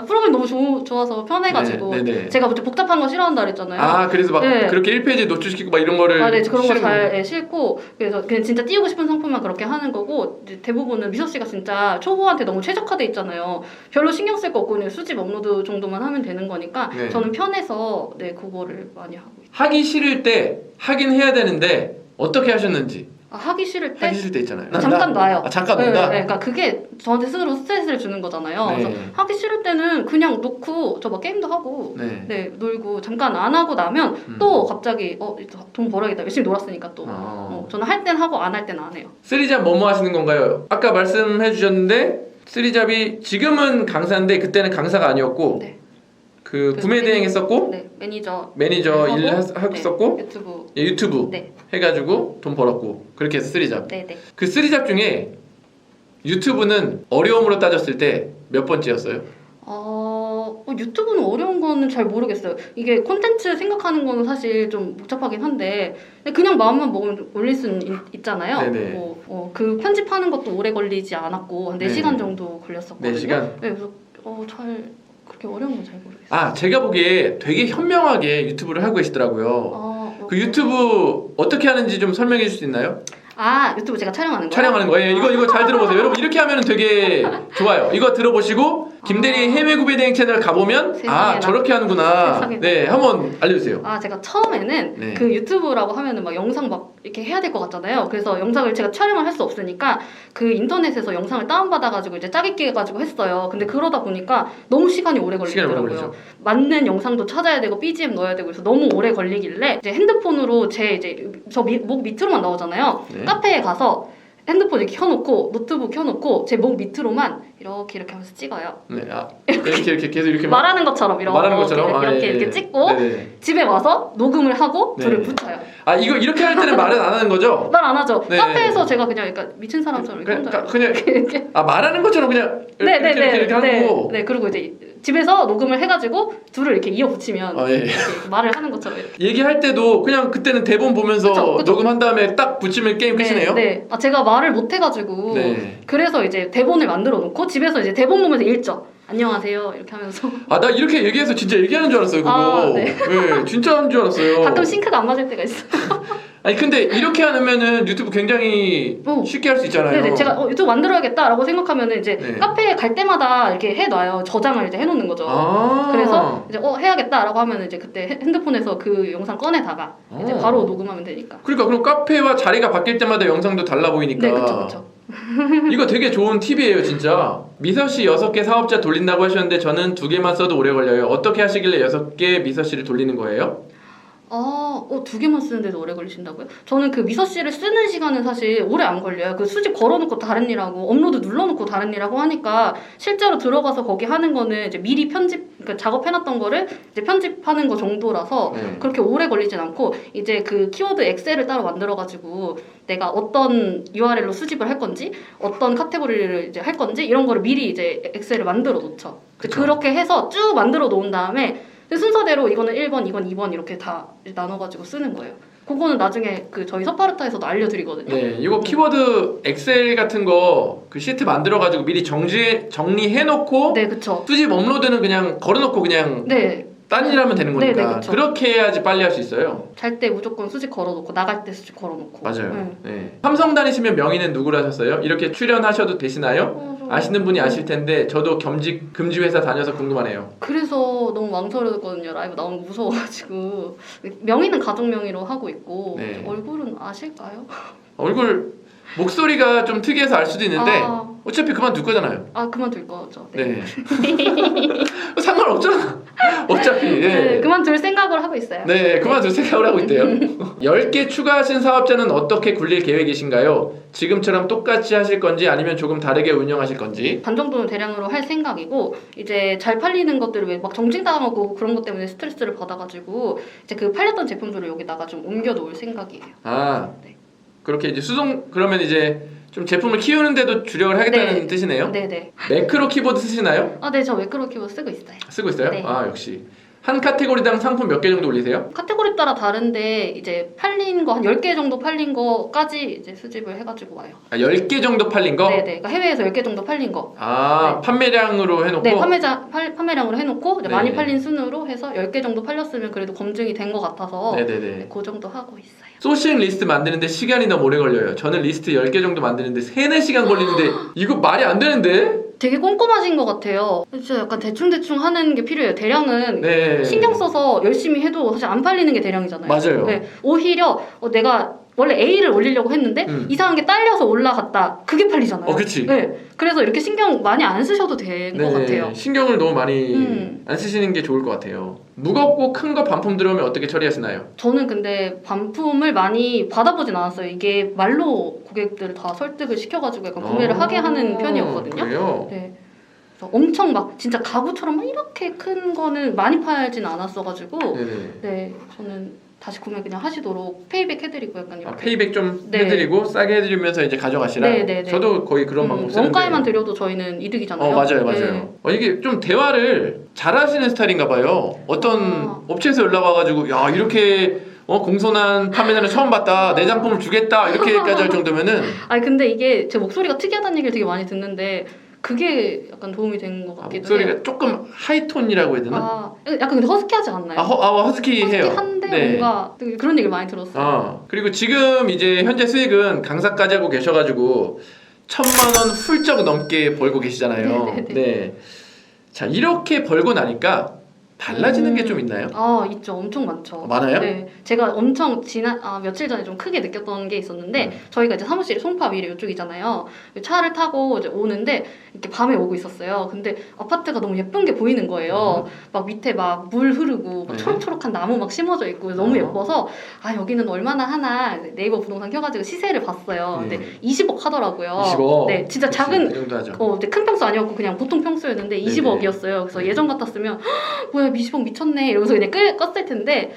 프로그램 너무 좋아서 편해가지고 네, 네. 제가 먼저 복잡한 거 싫어한다 그랬잖아요. 그래서 막 네. 그렇게 1페이지에 노출시키고 막 이런 거를 네, 그런 거 싫은 잘 싫고 그래서 그냥 진짜 띄우고 싶은 상품만 그렇게 하는 거고 이제 대부분은 미소 씨가 진짜 초보한테 너무 최적화돼 있잖아요. 별로 신경 쓸 거 없고 그냥 수집 업로드 정도만 하면 되는 거니까 네. 저는 편해서 그거를 많이 하고 있어요. 하기 싫을 때 하긴 해야 되는데 어떻게 하셨는지. 하기 싫을 때 하기 싫을 때 있잖아요. 잠깐 놔요. 잠깐 네, 논다? 네, 그러니까 그게 저한테 스스로 스트레스를 주는 거잖아요. 네. 그래서 하기 싫을 때는 그냥 놓고 저 막 게임도 하고 네. 놀고 잠깐 안 하고 나면 또 갑자기 돈 벌어야겠다. 열심히 놀았으니까 또 저는 할 땐 하고 안 할 땐 안 해요. 쓰리잡 뭐뭐 하시는 건가요? 아까 말씀해 주셨는데 쓰리잡이 지금은 강사인데 그때는 강사가 아니었고 네. 그 구매 대행 했었고 네, 매니저 일 하고, 했었고 유튜브 유튜브 네. 해가지고 돈 벌었고 그렇게 해서 쓰리잡. 네네. 그 쓰리잡 중에 유튜브는 어려움으로 따졌을 때 몇 번째였어요? 유튜브는 어려운 거는 잘 모르겠어요. 이게 콘텐츠 생각하는 거는 사실 좀 복잡하긴 한데 그냥 마음만 먹으면 올릴 수는 있잖아요. 네네. 그 편집하는 것도 오래 걸리지 않았고 한 4시간 정도 걸렸었거든요. 4시간? 네, 그래서 잘 그렇게 어려운 건 잘 모르겠어요. 제가 보기에 되게 현명하게 유튜브를 하고 계시더라고요. 그 유튜브 어떻게 하는지 좀 설명해 줄 수 있나요? 유튜브 제가 촬영하는 거예요? 촬영하는 거예요. 이거 잘 들어보세요. 여러분 이렇게 하면 되게 좋아요. 이거 들어보시고 김대리 해외 구매 대행 채널 가보면 세상에나. 저렇게 하는구나. 세상에나. 네, 한번 알려주세요. 제가 처음에는 네. 그 유튜브라고 하면은 막 영상 막 이렇게 해야 될 것 같잖아요. 그래서 영상을 제가 촬영을 할 수 없으니까 그 인터넷에서 영상을 다운받아가지고 이제 짜깁기 해가지고 했어요. 근데 그러다 보니까 너무 시간이 오래 시간이 오래 걸리더라고요. 걸리죠. 맞는 영상도 찾아야 되고 BGM 넣어야 되고 그래서 너무 오래 걸리길래 이제 핸드폰으로 저 목 밑으로만 나오잖아요. 네. 카페에 가서 핸드폰 이렇게 켜놓고 노트북 켜놓고 제 목 밑으로만 이렇게 하면서 찍어요. 네, 이렇게 계속 이렇게 말하는 것처럼 이렇게 말하는 것처럼 이렇게 찍고 네네. 집에 와서 녹음을 하고 네. 불을 붙여요. 아 이거 이렇게 할 때는 말은 안 하는 거죠? 말 안 하죠. 네. 카페에서 제가 그냥 그러니까 미친 사람처럼 이렇게 혼자 그냥 이렇게 말하는 것처럼 그냥 이렇게 하고 네, 그리고 이제 집에서 녹음을 해가지고 둘을 이렇게 이어 붙이면 예. 이렇게 말을 하는 것처럼 이렇게. 얘기할 때도 그냥 그때는 대본 보면서 그쵸. 녹음한 다음에 딱 붙이면 게임 끝이네요. 네. 아, 제가 말을 못 해가지고 네. 그래서 이제 대본을 만들어 놓고 집에서 이제 대본 보면서 읽죠. 안녕하세요 이렇게 하면서. 아 나 이렇게 얘기해서 진짜 얘기하는 줄 알았어요 그거. 아, 네. 네, 진짜 하는 줄 알았어요. 가끔 싱크가 안 맞을 때가 있어요. 아니 근데 이렇게 하면은 유튜브 굉장히 쉽게 할 수 있잖아요. 네네, 제가 유튜브 만들어야겠다라고 생각하면은 이제 네. 카페에 갈 때마다 이렇게 해놔요. 저장을 이제 해놓는 거죠. 아~ 그래서 이제 해야겠다라고 하면 이제 그때 핸드폰에서 그 영상 꺼내다가 이제 바로 녹음하면 되니까. 그러니까 그럼 카페와 자리가 바뀔 때마다 영상도 달라 보이니까. 네, 그렇죠. 이거 되게 좋은 팁이에요, 진짜. 미서씨 6개 사업자 돌린다고 하셨는데 저는 2개만 써도 오래 걸려요. 어떻게 하시길래 6개 미서씨를 돌리는 거예요? 2개만 쓰는데도 오래 걸리신다고요? 저는 그 미서씨를 쓰는 시간은 사실 오래 안 걸려요. 그 수집 걸어놓고 다른 일하고 업로드 눌러놓고 다른 일하고 하니까 실제로 들어가서 거기 하는 거는 이제 미리 그러니까 작업해놨던 거를 이제 편집하는 거 정도라서 그렇게 오래 걸리진 않고 이제 그 키워드 엑셀을 따로 만들어가지고 내가 어떤 URL로 수집을 할 건지 어떤 카테고리를 이제 할 건지 이런 거를 미리 이제 엑셀을 만들어 놓죠. 그렇게 해서 쭉 만들어 놓은 다음에 순서대로 이거는 1번, 이건 2번 이렇게 다 나눠가지고 쓰는 거예요. 그거는 나중에 그 저희 서파르타에서도 알려드리거든요. 네, 이거 키워드 엑셀 같은 거 그 시트 만들어가지고 미리 정리해놓고 네, 그쵸. 수집 업로드는 그냥 걸어놓고 그냥 네. 딴 일 하면 되는 거니까. 네, 그쵸. 그렇게 해야지 빨리 할 수 있어요. 잘 때 무조건 수직 걸어놓고 나갈 때 수직 걸어놓고. 맞아요. 네. 삼성 다니시면 명의는 누구로 하셨어요? 이렇게 출연하셔도 되시나요? 아시는 분이 아실 텐데 저도 금지 회사 다녀서 궁금하네요. 그래서 너무 망설여졌거든요. 라이브 나오는 거 무서워가지고. 명의는 가족 명의로 하고 있고 네. 얼굴은 아실까요? 얼굴 목소리가 좀 특이해서 알 수도 있는데 어차피 그만둘 거잖아요. 그만둘 거죠. 네. 상관없잖아. 어차피. 네, 그만둘 생각을 하고 있어요. 네, 그만둘 생각을 하고 있대요. 10개 추가하신 사업자는 어떻게 굴릴 계획이신가요? 지금처럼 똑같이 하실 건지 아니면 조금 다르게 운영하실 건지? 반 정도는 대량으로 할 생각이고 이제 잘 팔리는 것들을 왜 막 정지당하고 그런 것 때문에 스트레스를 받아가지고 이제 그 팔렸던 제품들을 여기다가 좀 옮겨 놓을 생각이에요. 네. 그렇게 이제 그러면 이제 좀 제품을 키우는데도 주력을 하겠다는 뜻이네요? 네네. 매크로 키보드 쓰시나요? 네, 저 매크로 키보드 쓰고 있어요. 쓰고 있어요? 네. 역시. 한 카테고리당 상품 몇 개 정도 올리세요? 카테고리 따라 다른데 이제 팔린 거 한 10개 정도 팔린 거까지 이제 수집을 해가지고 와요. 10개 정도 팔린 거? 네네. 그러니까 해외에서 10개 정도 팔린 거. 네. 판매량으로 해놓고? 네, 판매량으로 해놓고 이제 네. 많이 팔린 순으로 해서 10개 정도 팔렸으면 그래도 검증이 된 것 같아서 네네네. 그 정도 하고 있어요. 소싱 리스트 만드는데 시간이 너무 오래 걸려요. 저는 리스트 10개 정도 만드는데 3-4시간 걸리는데 이거 말이 안 되는데? 되게 꼼꼼하신 것 같아요. 진짜 약간 대충대충 하는 게 필요해요. 대량은 신경 써서 열심히 해도 사실 안 팔리는 게 대량이잖아요. 맞아요. 네, 오히려 내가 원래 A를 올리려고 했는데 이상한 게 딸려서 올라갔다. 그게 팔리잖아요. 그치. 네, 그래서 이렇게 신경 많이 안 쓰셔도 된 것 같아요. 신경을 너무 많이 안 쓰시는 게 좋을 것 같아요. 무겁고 큰 거 반품 들어오면 어떻게 처리하시나요? 저는 근데 반품을 많이 받아보진 않았어요. 이게 말로 고객들을 다 설득을 시켜가지고 약간 구매를 하게 하는 편이었거든요. 그래요? 네. 그래서 엄청 막 진짜 가구처럼 막 이렇게 큰 거는 많이 팔진 않았어가지고 네, 저는 다시 구매 그냥 하시도록 페이백 해드리고 약간 이렇게 페이백 좀 해드리고 싸게 해드리면서 이제 가져가시라. 저도 거의 그런 방법 쓰는데 원가에만 드려도 저희는 이득이잖아요. 맞아요. 네. 이게 좀 대화를 잘하시는 스타일인가 봐요. 어떤 업체에서 연락 와가지고 야 이렇게 공손한 판매자는 처음 봤다. 내 작품을 주겠다. 이렇게까지 할 정도면은 근데 이게 제 목소리가 특이하다는 얘기를 되게 많이 듣는데 그게 약간 도움이 된 것 같기도 해요. 목소리가 조금 하이톤이라고 해야 되나? 약간 근데 허스키하지 않나요? 허스키해요. 허스키한데 뭔가 그런 얘기를 많이 들었어요. 그리고 지금 이제 현재 수익은 강사까지 하고 계셔가지고 1,000만 원 훌쩍 넘게 벌고 계시잖아요. 네. 자, 이렇게 벌고 나니까 달라지는 게 좀 있나요? 있죠. 엄청 많죠. 많아요? 네. 제가 엄청 며칠 전에 좀 크게 느꼈던 게 있었는데, 저희가 이제 사무실이 송파 위례 이쪽이잖아요. 차를 타고 이제 오는데, 이렇게 밤에 오고 있었어요. 근데 아파트가 너무 예쁜 게 보이는 거예요. 막 밑에 막 물 흐르고, 막 네. 초록초록한 나무 막 심어져 있고, 너무 예뻐서, 여기는 얼마나 하나, 네이버 부동산 켜가지고 시세를 봤어요. 근데 20억 하더라고요. 20억? 네. 진짜 그치, 작은, 그 정도 하죠. 큰 평수 아니었고, 그냥 보통 평수였는데, 20억이었어요. 그래서 예전 같았으면, 뭐야 20억 미쳤네 이러면서 그냥 껐을 텐데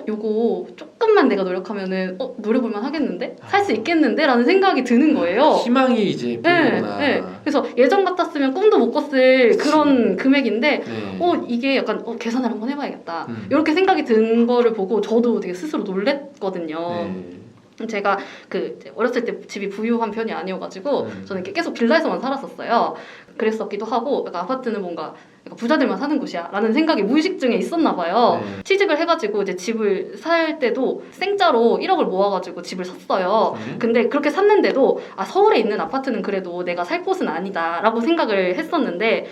요거 조금만 내가 노력하면은 노려볼만 하겠는데? 살 수 있겠는데? 라는 생각이 드는 거예요. 희망이 이제 보이는구나. 네. 그래서 예전 같았으면 꿈도 못 꿨을 그런 금액인데 네. 이게 약간 계산을 한번 해봐야겠다 이렇게 생각이 든 거를 보고 저도 되게 스스로 놀랬거든요. 네. 제가 이제 어렸을 때 집이 부유한 편이 아니어가지고 저는 이렇게 계속 빌라에서만 살았었어요. 그랬었기도 하고 약간 아파트는 뭔가 부자들만 사는 곳이야 라는 생각이 무의식 중에 있었나 봐요. 네. 취직을 해가지고 이제 집을 살 때도 생짜로 1억을 모아가지고 집을 샀어요. 근데 그렇게 샀는데도 서울에 있는 아파트는 그래도 내가 살 곳은 아니다 라고 생각을 했었는데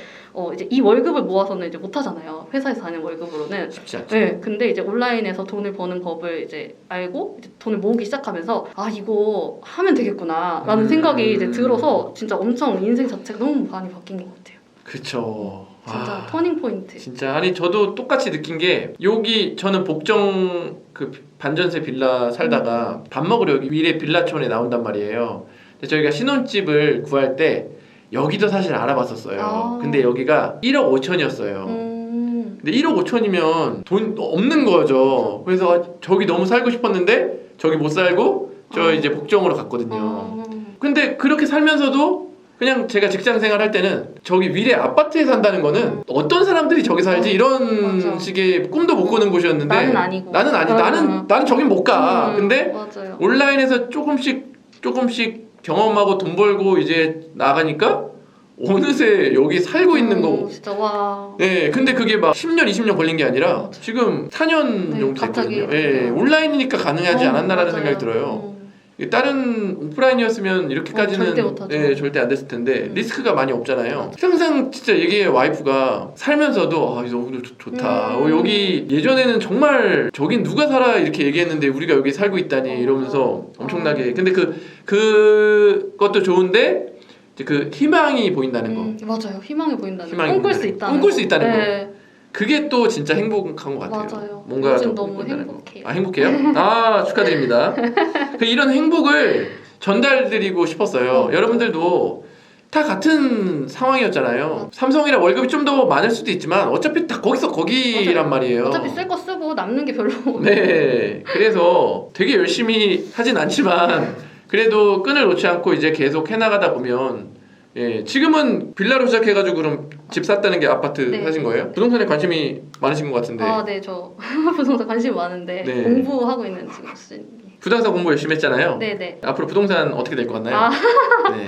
이제 이 월급을 모아서는 이제 못 하잖아요. 회사에서 하는 월급으로는. 쉽지 않죠. 네, 근데 이제 온라인에서 돈을 버는 법을 이제 알고 이제 돈을 모으기 시작하면서 이거 하면 되겠구나 라는 생각이 이제 들어서 진짜 엄청 인생 자체가 너무 많이 바뀐 것 같아요. 그쵸. 진짜 터닝 포인트. 진짜 아니 저도 똑같이 느낀 게 여기 저는 복정 그 반전세 빌라 살다가 밥 먹으러 여기 위례 빌라촌에 나온단 말이에요. 근데 저희가 신혼집을 구할 때 여기도 사실 알아봤었어요. 근데 여기가 1억 5천이었어요. 근데 1억 5천이면 돈 없는 거죠. 그래서 저기 너무 살고 싶었는데 저기 못 살고 저 이제 복정으로 갔거든요. 근데 그렇게 살면서도 그냥 제가 직장 생활할 때는 저기 위례 아파트에 산다는 거는 어떤 사람들이 저기 살지 이런 맞아. 식의 꿈도 못 꾸는 곳이었는데 나는 아니고. 나는 저긴 못 가. 근데 맞아요. 온라인에서 조금씩 경험하고 돈 벌고 이제 나가니까 어느새 여기 살고 있는 거고. 진짜 와. 네, 근데 그게 막 10년, 20년 걸린 게 아니라 지금 4년 네, 정도 갑자기. 됐거든요. 예, 온라인이니까 가능하지 않았나라는 맞아요. 생각이 들어요. 다른 오프라인이었으면 이렇게까지는 절대 못하죠. 절대 안 됐을 텐데 리스크가 많이 없잖아요. 항상 진짜 얘기해 와이프가 살면서도 너무 좋다. 여기 예전에는 정말 저긴 누가 살아 이렇게 얘기했는데 우리가 여기 살고 있다니 이러면서 엄청나게. 근데 그것도 좋은데 이제 그 희망이 보인다는 거. 맞아요. 희망이 보인다는 거. 희망이 꿈꿀 보인다는 수 거. 있다는 꿈꿀 수 있다는 네. 거. 그게 또 진짜 행복한 것 같아요. 맞아요. 뭔가 요즘 좀 너무 꿈꾼다는 거. 행복해요. 행복해요? 축하드립니다. 이런 행복을 전달드리고 싶었어요. 여러분들도 다 같은 상황이었잖아요. 삼성이라 월급이 좀 더 많을 수도 있지만 어차피 다 거기란 말이에요. 어차피 쓸 거 쓰고 남는 게 별로. 네. 그래서 되게 열심히 하진 않지만 그래도 끈을 놓지 않고 이제 계속 해나가다 보면 지금은 빌라로 시작해가지고 그럼 집 샀다는 게 아파트 네. 사신 거예요? 부동산에 관심이 많으신 것 같은데. 네, 저 부동산 관심이 많은데 네. 공부하고 있는 지금 수준이에요. 부동산 공부 열심히 했잖아요. 네네. 앞으로 부동산 어떻게 될 것 같나요? 네.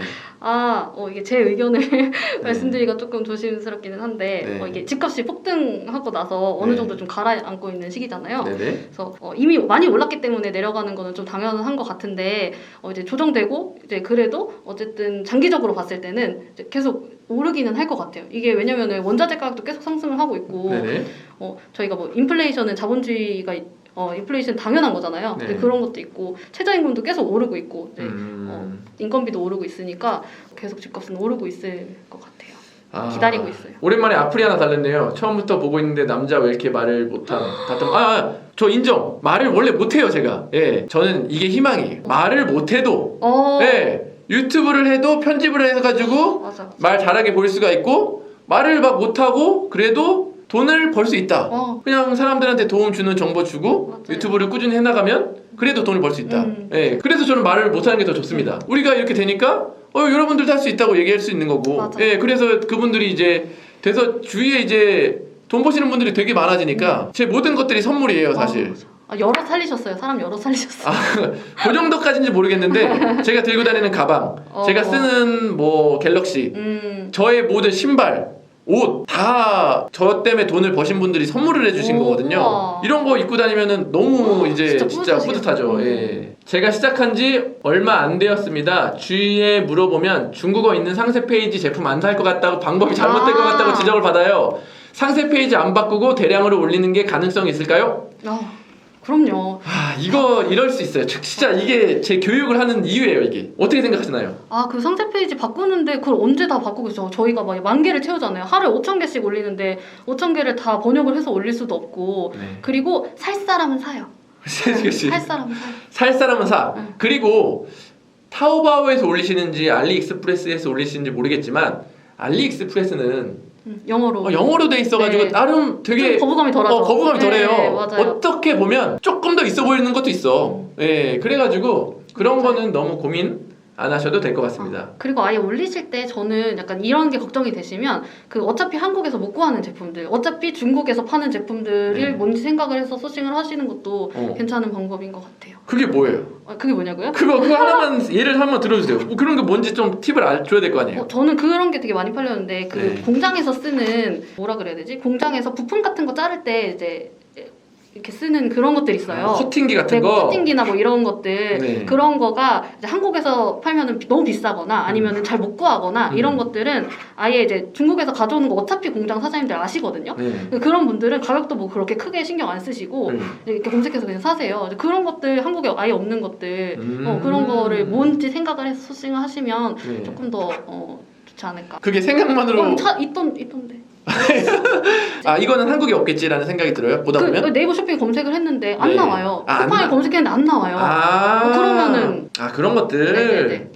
이게 제 의견을 말씀드리기가 조금 조심스럽기는 한데 네. 이게 집값이 폭등하고 나서 어느 정도 좀 가라앉고 있는 시기잖아요. 네네. 그래서 이미 많이 올랐기 때문에 내려가는 거는 좀 당연한 것 같은데 이제 조정되고 이제 그래도 어쨌든 장기적으로 봤을 때는 이제 계속 오르기는 할 것 같아요. 이게 왜냐면은 원자재 가격도 계속 상승을 하고 있고 네네. 저희가 뭐 인플레이션은 자본주의가 인플레이션 당연한 거잖아요. 네. 근데 그런 것도 있고 최저임금도 계속 오르고 있고 이제 인건비도 오르고 있으니까 계속 집값은 오르고 있을 것 같아요. 기다리고 있어요. 오랜만에 악플이 하나 달렸네요. 처음부터 보고 있는데 남자 왜 이렇게 말을 못함. 저 인정. 말을 원래 못해요 제가. 저는 이게 희망이에요. 말을 못해도 유튜브를 해도 편집을 해가지고 맞아. 말 잘하게 보일 수가 있고 말을 막 못하고 그래도 돈을 벌 수 있다. 그냥 사람들한테 도움 주는 정보 주고 맞아요. 유튜브를 꾸준히 해나가면 그래도 돈을 벌 수 있다. 그래서 저는 말을 못하는 게 더 좋습니다. 우리가 이렇게 되니까 여러분들도 할 수 있다고 얘기할 수 있는 거고. 맞아요. 그래서 그분들이 이제 돼서 주위에 이제 돈 버시는 분들이 되게 많아지니까 제 모든 것들이 선물이에요 사실. 여러 살리셨어요. 사람 여러 살리셨어요. 그 정도까지인지 모르겠는데 제가 들고 다니는 가방, 제가 쓰는 뭐 갤럭시, 저의 모든 신발, 옷 다 저 때문에 돈을 버신 분들이 선물을 해주신 거거든요. 우와. 이런 거 입고 다니면은 너무 이제 진짜 뿌듯하시겠다. 뿌듯하죠. 제가 시작한 지 얼마 안 되었습니다. 주위에 물어보면 중국어 있는 상세 페이지 제품 안 살 것 같다고 방법이 잘못된 것 같다고 지적을 받아요. 상세 페이지 안 바꾸고 대량으로 올리는 게 가능성이 있을까요? 그럼요. 이거 이럴 수 있어요. 진짜 이게 제 교육을 하는 이유예요. 이게 어떻게 생각하시나요? 그 상세 페이지 바꾸는데 그걸 언제 다 바꾸겠어요? 저희가 막 10,000개를 채우잖아요. 하루에 5,000개씩 올리는데 5,000개를 다 번역을 해서 올릴 수도 없고 네. 그리고 살 사람은 사요. 살 사람은 사요. 살 사람은 사. 응. 그리고 타오바오에서 올리시는지 알리익스프레스에서 올리시는지 모르겠지만 알리익스프레스는 영어로 돼 있어가지고 네. 나름 되게 좀 거부감이 덜하죠. 거부감이 덜해요. 네, 맞아요. 어떻게 보면 조금 더 있어 보이는 것도 있어. 예, 그래가지고 그런 거는 너무 고민 안 하셔도 될 것 같습니다. 그리고 아예 올리실 때 저는 약간 이런 게 걱정이 되시면 어차피 한국에서 못 구하는 제품들, 어차피 중국에서 파는 제품들을 네. 뭔지 생각을 해서 소싱을 하시는 것도 괜찮은 방법인 것 같아요. 그게 뭐예요? 그게 뭐냐고요? 그거 하나만 예를 한번 들어주세요. 그런 게 뭔지 좀 팁을 줘야 될 거 아니에요? 저는 그런 게 되게 많이 팔렸는데 네. 공장에서 쓰는 뭐라 그래야 되지? 공장에서 부품 같은 거 자를 때 이제 이렇게 쓰는 그런 것들 있어요. 커팅기 같은 네, 거? 커팅기나 뭐 이런 것들 네. 그런 거가 이제 한국에서 팔면은 너무 비싸거나 아니면은 잘 못 구하거나 이런 것들은 아예 이제 중국에서 가져오는 거 어차피 공장 사장님들 아시거든요. 네. 그런 분들은 가격도 뭐 그렇게 크게 신경 안 쓰시고 이렇게 검색해서 그냥 사세요. 그런 것들 한국에 아예 없는 것들 그런 거를 뭔지 생각을 해서 소싱을 하시면 네. 조금 더 좋지 않을까. 그게 생각만으로 있던데. 이거는 한국에 없겠지라는 생각이 들어요. 보다 보면 네이버 쇼핑 검색을 했는데 안 네. 나와요. 안 쿠팡에 검색했는데 안 나와요. 그러면은 그런 것들. 네네네.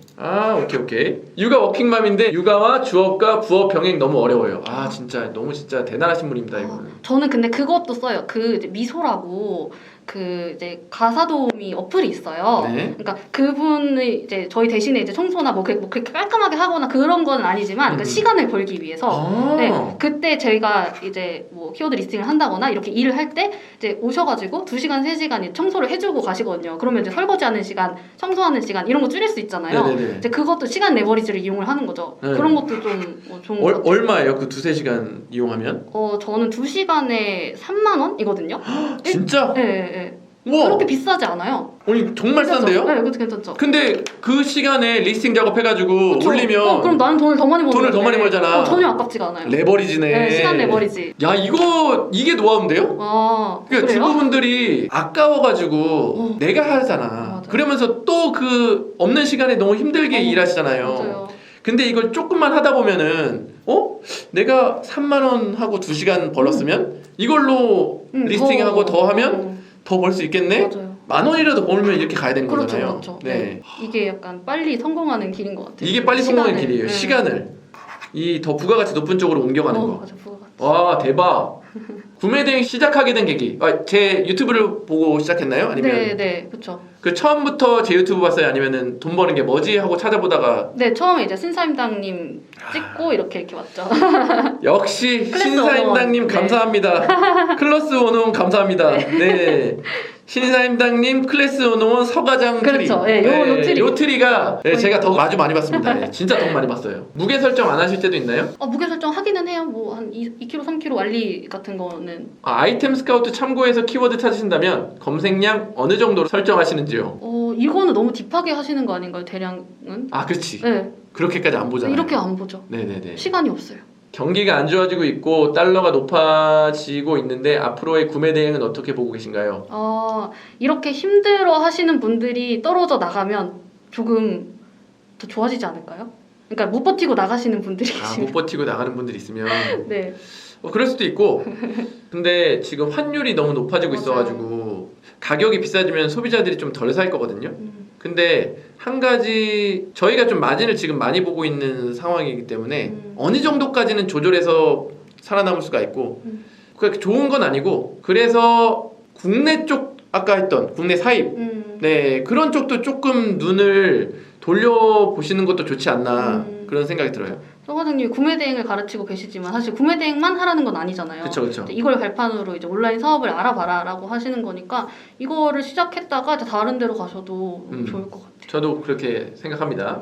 오케이. 육아 워킹맘인데 육아와 주업과 부업 병행 너무 어려워요. 진짜 진짜 대단하신 분입니다. 이거는. 저는 근데 그것도 써요. 이제 미소라고 이제 가사 도우미 어플이 있어요. 네. 그러니까 그분이 이제 저희 대신에 이제 청소나 뭐 그렇게 깔끔하게 하거나 그런 건 아니지만 그러니까 시간을 벌기 위해서 네, 그때 저희가 이제 뭐 키워드 리스팅을 한다거나 이렇게 일을 할 때 이제 오셔가지고 2시간, 3시간 청소를 해주고 가시거든요. 그러면 이제 설거지하는 시간, 청소하는 시간 이런 거 줄일 수 있잖아요. 네네네. 이제 그것도 시간 레버리지를 이용을 하는 거죠. 네. 그런 것도 좀 좋은 것 같아요. 얼마예요? 그 2-3시간 이용하면? 저는 2시간에 30,000원이거든요. 진짜? 네. 우와. 그렇게 비싸지 않아요. 아니 정말 괜찮죠? 싼데요? 네, 그것도 괜찮죠. 근데 그 시간에 리스팅 작업해가지고 그쵸? 올리면 그럼 나는 돈을 더 많이 버는 돈을 더 많이 벌잖아. 전혀 아깝지가 않아요. 레버리지네. 네, 시간 레버리지. 야 이게 노하우인데요? 그래요? 주부분들이 아까워가지고 내가 하잖아. 맞아요. 그러면서 또 그 없는 시간에 너무 힘들게 일하시잖아요. 맞아요. 근데 이걸 조금만 하다 보면은 내가 3만 원 하고 2시간 벌었으면 이걸로 리스팅하고 더 하면 더 벌 수 있겠네? 맞아요. 10,000원이라도 벌면 이렇게 가야 되는 그렇죠, 거잖아요. 그렇죠. 네. 이게 약간 빨리 성공하는 길인 것 같아요. 이게 빨리 성공하는 시간을. 길이에요. 네. 시간을 더 부가가치 높은 쪽으로 옮겨가는 거. 맞아, 부가가치. 와 대박. 구매 대행 시작하게 된 계기. 제 유튜브를 보고 시작했나요? 아니면 네, 그렇죠. 그 처음부터 제 유튜브 봤어요? 아니면은 돈 버는 게 뭐지 하고 찾아보다가 네, 처음에 이제 신사임당님 찍고 이렇게 왔죠. 역시 클래스 신사임당님 101. 네. 감사합니다. 클래스 101 감사합니다. 네. 신사임당님 클래스 101 서가장 트리. 그렇죠. 네, 요 트리. 요 트리가 제가 더 아주 많이 봤습니다. 네, 진짜 더 많이 봤어요. 무게 설정 안 하실 때도 있나요? 무게 설정 하기는 해요. 뭐 한 2kg, 3kg 알리 같은 거는. 아이템 스카우트 참고해서 키워드 찾으신다면 검색량 어느 정도로 설정하시는지요? 이거는 너무 딥하게 하시는 거 아닌가요? 대량은? 그렇지. 네. 그렇게까지 안 보잖아요. 이렇게 안 보죠. 네네네. 시간이 없어요. 경기가 안 좋아지고 있고 달러가 높아지고 있는데 앞으로의 구매 대행은 어떻게 보고 계신가요? 이렇게 힘들어 하시는 분들이 떨어져 나가면 조금 더 좋아지지 않을까요? 그러니까 못 버티고 나가시는 분들이 계시면. 못 버티고 나가는 분들이 있으면 네. 그럴 수도 있고 근데 지금 환율이 너무 높아지고 맞아요. 있어가지고 가격이 비싸지면 소비자들이 좀 덜 살 거거든요. 근데 한 가지 저희가 좀 마진을 지금 많이 보고 있는 상황이기 때문에 어느 정도까지는 조절해서 살아남을 수가 있고 그게 좋은 건 아니고 그래서 국내 쪽 아까 했던 국내 사입 네 그런 쪽도 조금 눈을 돌려보시는 것도 좋지 않나 그런 생각이 들어요. 서 과장님이 구매 대행을 가르치고 계시지만 사실 구매 대행만 하라는 건 아니잖아요. 그렇죠. 이걸 발판으로 이제 온라인 사업을 알아봐라라고 하시는 거니까 이거를 시작했다가 이제 다른 데로 가셔도 좋을 것 같아요. 저도 그렇게 생각합니다.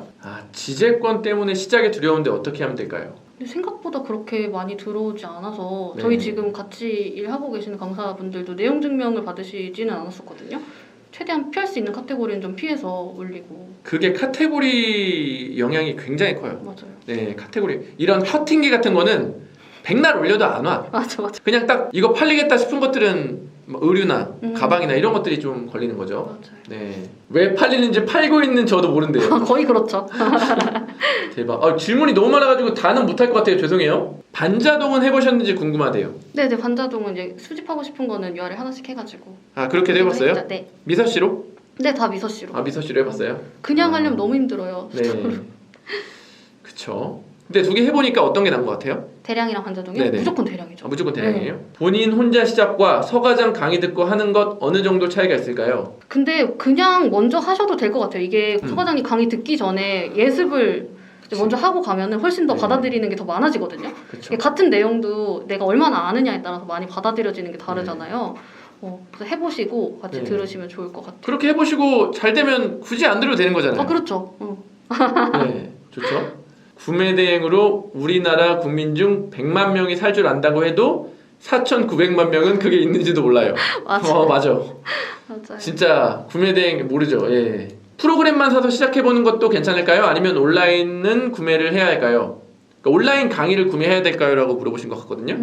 지재권 때문에 시작이 두려운데 어떻게 하면 될까요? 근데 생각보다 그렇게 많이 들어오지 않아서 네. 저희 지금 같이 일하고 계시는 강사분들도 내용 증명을 받으시지는 않았었거든요. 최대한 피할 수 있는 카테고리는 좀 피해서 올리고. 그게 카테고리 영향이 굉장히 커요. 맞아요. 네, 카테고리 이런 커팅기 같은 거는 백날 올려도 안 와. 맞아. 그냥 딱 이거 팔리겠다 싶은 것들은 뭐 의류나 가방이나 이런 것들이 좀 걸리는 거죠. 맞아요. 네. 왜 팔리는지 팔고 있는 저도 모른대요. 거의 그렇죠. 대박. 질문이 너무 많아가지고 다는 못할 것 같아요. 죄송해요. 반자동은 해보셨는지 궁금하대요. 네네, 반자동은 이제 수집하고 싶은 거는 URL 하나씩 해가지고. 아, 그렇게도 해봤어요? 했죠. 네. 미서 씨로? 네, 다 미서 씨로. 아, 미서 씨로 해봤어요? 그냥 아. 하려면 너무 힘들어요. 네. 그쵸. 근데 두 개 해보니까 어떤 게 나은 것 같아요? 대량이랑 반자동이요? 네네. 무조건 대량이죠. 아, 무조건 대량이에요? 본인 혼자 시작과 서과장 강의 듣고 하는 것 어느 정도 차이가 있을까요? 근데 그냥 먼저 하셔도 될 것 같아요. 이게 서 과장님 강의 듣기 전에 예습을 이제 먼저 하고 가면은 훨씬 더 네. 받아들이는 게 더 많아지거든요. 그쵸. 이게 같은 내용도 내가 얼마나 아느냐에 따라서 많이 받아들여지는 게 다르잖아요. 그래서 해보시고 같이 네. 들으시면 좋을 것 같아요. 그렇게 해보시고 잘 되면 굳이 안 들어도 되는 거잖아요. 그렇죠. 네, 좋죠. 구매 대행으로 우리나라 국민 중 100만 명이 살 줄 안다고 해도 4,900만 명은 그게 있는지도 몰라요. 맞아요. 맞아. 맞아요. 진짜 구매 대행 모르죠. 예. 프로그램만 사서 시작해보는 것도 괜찮을까요? 아니면 온라인은 구매를 해야 할까요? 그러니까 온라인 강의를 구매해야 될까요? 라고 물어보신 것 같거든요.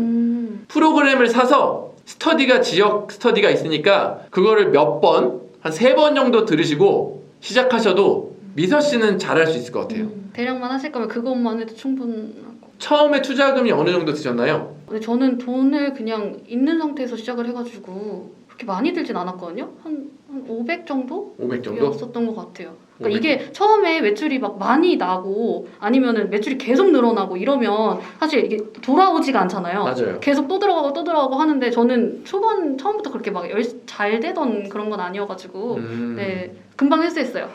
프로그램을 사서 스터디가 지역 스터디가 있으니까 그거를 몇 번, 한 3번 정도 들으시고 시작하셔도 미서 씨는 잘할 수 있을 것 같아요. 대량만 하실 거면 그것만 해도 충분하고. 처음에 투자금이 어느 정도 드셨나요? 근데 저는 돈을 그냥 있는 상태에서 시작을 해가지고 그렇게 많이 들진 않았거든요. 한 500 정도? 500 정도? 였었던 것 같아요. 그러니까 500. 이게 처음에 매출이 막 많이 나고 아니면은 매출이 계속 늘어나고 이러면 사실 이게 돌아오지가 않잖아요. 맞아요. 계속 또 들어가고 하는데 저는 처음부터 그렇게 막 잘 되던 그런 건 아니어가지고 네, 금방 회수했어요.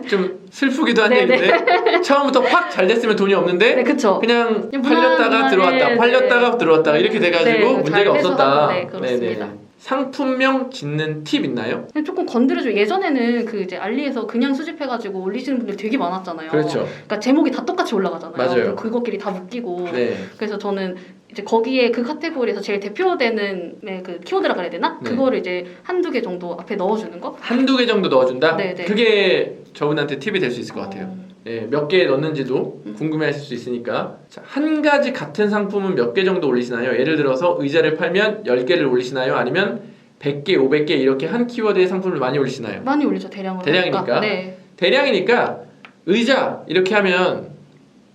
좀 슬프기도 한 네네. 얘기인데 처음부터 확 잘 됐으면 돈이 없는데 네, 그쵸. 그냥 그냥 팔렸다가 무난하게, 들어왔다 네. 팔렸다가 들어왔다가 이렇게 돼가지고 네, 잘 문제가 없었다. 회수하고, 네, 그렇습니다. 상품명 짓는 팁 있나요? 그냥 조금 건드려줘. 예전에는 그 이제 알리에서 그냥 수집해가지고 올리시는 분들 되게 많았잖아요. 그렇죠. 그러니까 제목이 다 똑같이 올라가잖아요. 맞아요. 그것끼리 다 묶이고. 네. 그래서 저는 이제 거기에 그 카테고리에서 제일 대표되는 그 키워드라 그래야 되나? 네. 그거를 이제 한두 개 정도 앞에 넣어주는 거? 한두 개 정도 넣어준다? 네네. 그게 저분한테 팁이 될 수 있을 것 같아요. 네, 몇 개 넣는지도 궁금해하실 수 있으니까. 자, 한 가지 같은 상품은 몇 개 정도 올리시나요? 예를 들어서 의자를 팔면 10개를 올리시나요? 아니면 100개, 500개 이렇게 한 키워드의 상품을 많이 올리시나요? 많이 올리죠, 대량으로. 대량이니까? 네. 대량이니까 의자 이렇게 하면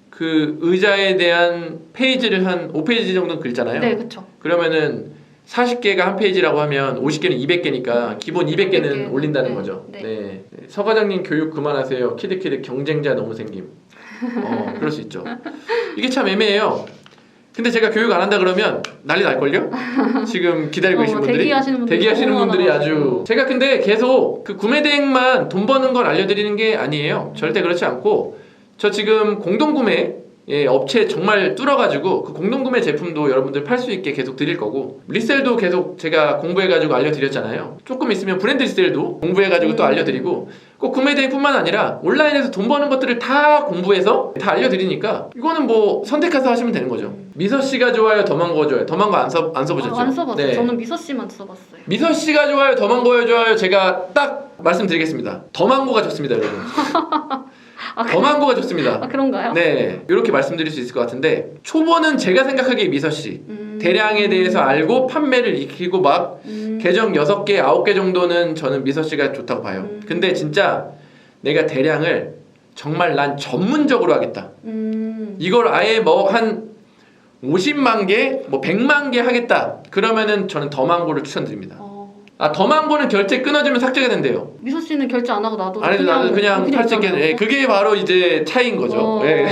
그 의자에 대한 페이지를 한 5페이지 정도 긁잖아요. 네, 그쵸. 그러면은 40개가 한 페이지라고 하면 50개는 200개니까 기본 200개는 200개. 올린다는 네. 거죠. 네. 네. 서 과장님 교육 그만하세요. 키득키득 경쟁자 너무 생김. 그럴 수 있죠. 이게 참 애매해요. 근데 제가 교육 안 한다 그러면 난리 날걸요? 지금 기다리고 계신 분들이 대기하시는 분들이 너무 아주 많아가지고. 제가 근데 계속 그 구매 대행만 돈 버는 걸 알려드리는 게 아니에요. 절대 그렇지 않고 저 지금 공동구매 업체 정말 뚫어가지고 그 공동구매 제품도 여러분들 팔 수 있게 계속 드릴 거고 리셀도 계속 제가 공부해가지고 알려드렸잖아요. 조금 있으면 브랜드 리셀도 공부해가지고 또 알려드리고 꼭 구매 대행뿐만 아니라 온라인에서 돈 버는 것들을 다 공부해서 다 알려드리니까 이거는 뭐 선택해서 하시면 되는 거죠. 미서 씨가 좋아요, 더망고가 좋아요. 더망고 안 써보셨죠? 안 써봤어요. 네. 저는 미서 씨만 써봤어요. 미서 씨가 좋아요, 더망고가 좋아요. 제가 딱 말씀드리겠습니다. 더망고가 좋습니다, 여러분. 더망고가 좋습니다. 그런가요? 네, 이렇게 말씀드릴 수 있을 것 같은데 초보는 제가 생각하기에 미서 씨 대량에 대해서 알고 판매를 익히고 막 계정 6개, 9개 정도는 저는 미서 씨가 좋다고 봐요. 근데 진짜 내가 대량을 정말 난 전문적으로 하겠다. 이걸 아예 뭐 한 50만 개, 뭐 100만 개 하겠다. 그러면은 저는 더망고를 추천드립니다. 더망고는 결제 끊어지면 삭제가 된대요. 미소 씨는 결제 안 하고 놔둬도 아니 나는 그냥 팔 수 있게. 있잖아요. 그게 바로 이제 차이인 거죠. 예.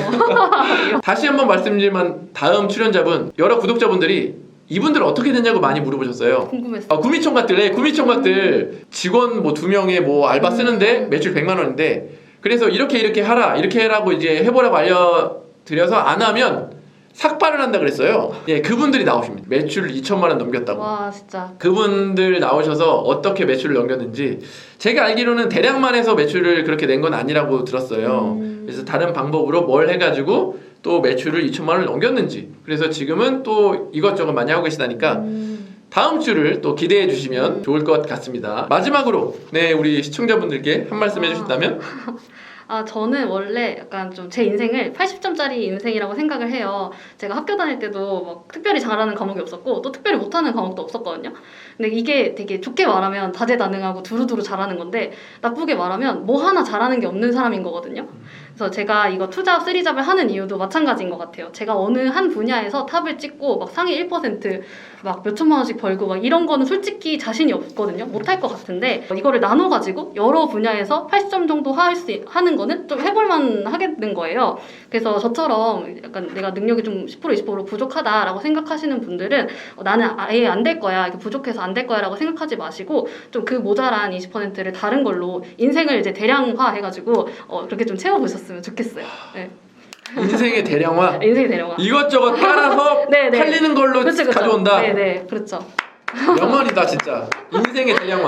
다시 한번 말씀드리면 다음 출연자분 여러 구독자분들이 이분들 어떻게 됐냐고 많이 물어보셨어요. 궁금했어요. 구미총각들 직원 뭐 2명에 뭐 알바 쓰는데 매출 100만 원인데 그래서 이렇게 하라 이렇게 해라고 이제 해보라고 알려드려서 안 하면 삭발을 한다 그랬어요. 예, 그분들이 나오십니다. 매출 2천만 원 넘겼다고. 와 진짜. 그분들 나오셔서 어떻게 매출을 넘겼는지 제가 알기로는 대량만 해서 매출을 그렇게 낸 건 아니라고 들었어요. 그래서 다른 방법으로 뭘 해가지고 또 매출을 2천만 원을 넘겼는지 그래서 지금은 또 이것저것 많이 하고 계시다니까 다음 주를 또 기대해 주시면 좋을 것 같습니다. 마지막으로 네 우리 시청자분들께 한 말씀 해주신다면 저는 원래 약간 좀 제 인생을 80점짜리 인생이라고 생각을 해요. 제가 학교 다닐 때도 막 특별히 잘하는 과목이 없었고 또 특별히 못하는 과목도 없었거든요. 근데 이게 되게 좋게 말하면 다재다능하고 두루두루 잘하는 건데 나쁘게 말하면 뭐 하나 잘하는 게 없는 사람인 거거든요. 그래서 제가 이거 투잡, 쓰리잡을 하는 이유도 마찬가지인 것 같아요. 제가 어느 한 분야에서 탑을 찍고 막 상위 1%막 몇천만 원씩 벌고 막 이런 거는 솔직히 자신이 없거든요. 못할 것 같은데 이거를 나눠가지고 여러 분야에서 80점 정도 하는 거는 좀 해볼만 하겠는 거예요. 그래서 저처럼 약간 내가 능력이 좀 10% 20% 부족하다라고 생각하시는 분들은 나는 아예 안 될 거야, 이렇게 부족해서 안 될 거야라고 생각하지 마시고 좀 그 모자란 20%를 다른 걸로 인생을 이제 대량화 해가지고 그렇게 좀 채워보셨으면 좋겠어요. 네. 인생의 대량화. 인생의 대량화. 이것저것 깔아서 네, 네. 팔리는 걸로 그렇죠. 가져온다. 네네, 그렇죠. 명언이다 진짜. 인생의 대량화.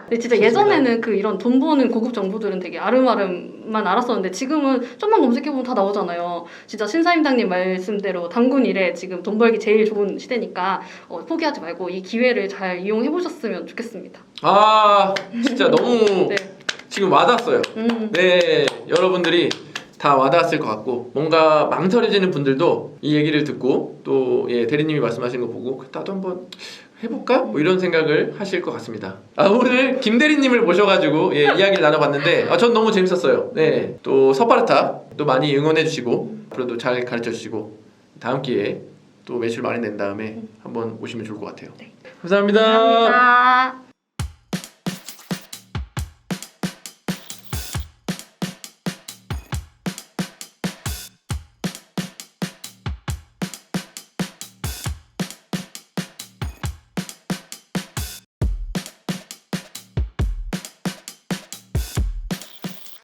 근데 진짜 예전에는 그 이런 돈 버는 고급 정보들은 되게 아름아름만 알았었는데 지금은 좀만 검색해보면 다 나오잖아요. 진짜 신사임당님 말씀대로 단군 일에 지금 돈 벌기 제일 좋은 시대니까 포기하지 말고 이 기회를 잘 이용해보셨으면 좋겠습니다. 아 진짜 너무 네. 지금 와닿았어요. 네, 여러분들이 다 와닿았을 것 같고 뭔가 망설여지는 분들도 이 얘기를 듣고 또 대리님이 말씀하신 거 보고 나도 한번 해볼까? 뭐 이런 생각을 하실 것 같습니다. 오늘 김 대리님을 모셔가지고 이야기를 나눠봤는데 전 너무 재밌었어요. 네, 또 서파르타 또 많이 응원해주시고 앞으로도 잘 가르쳐주시고 다음 기회에 또 매출 많이 낸 다음에 한번 오시면 좋을 것 같아요. 네. 감사합니다. 감사합니다.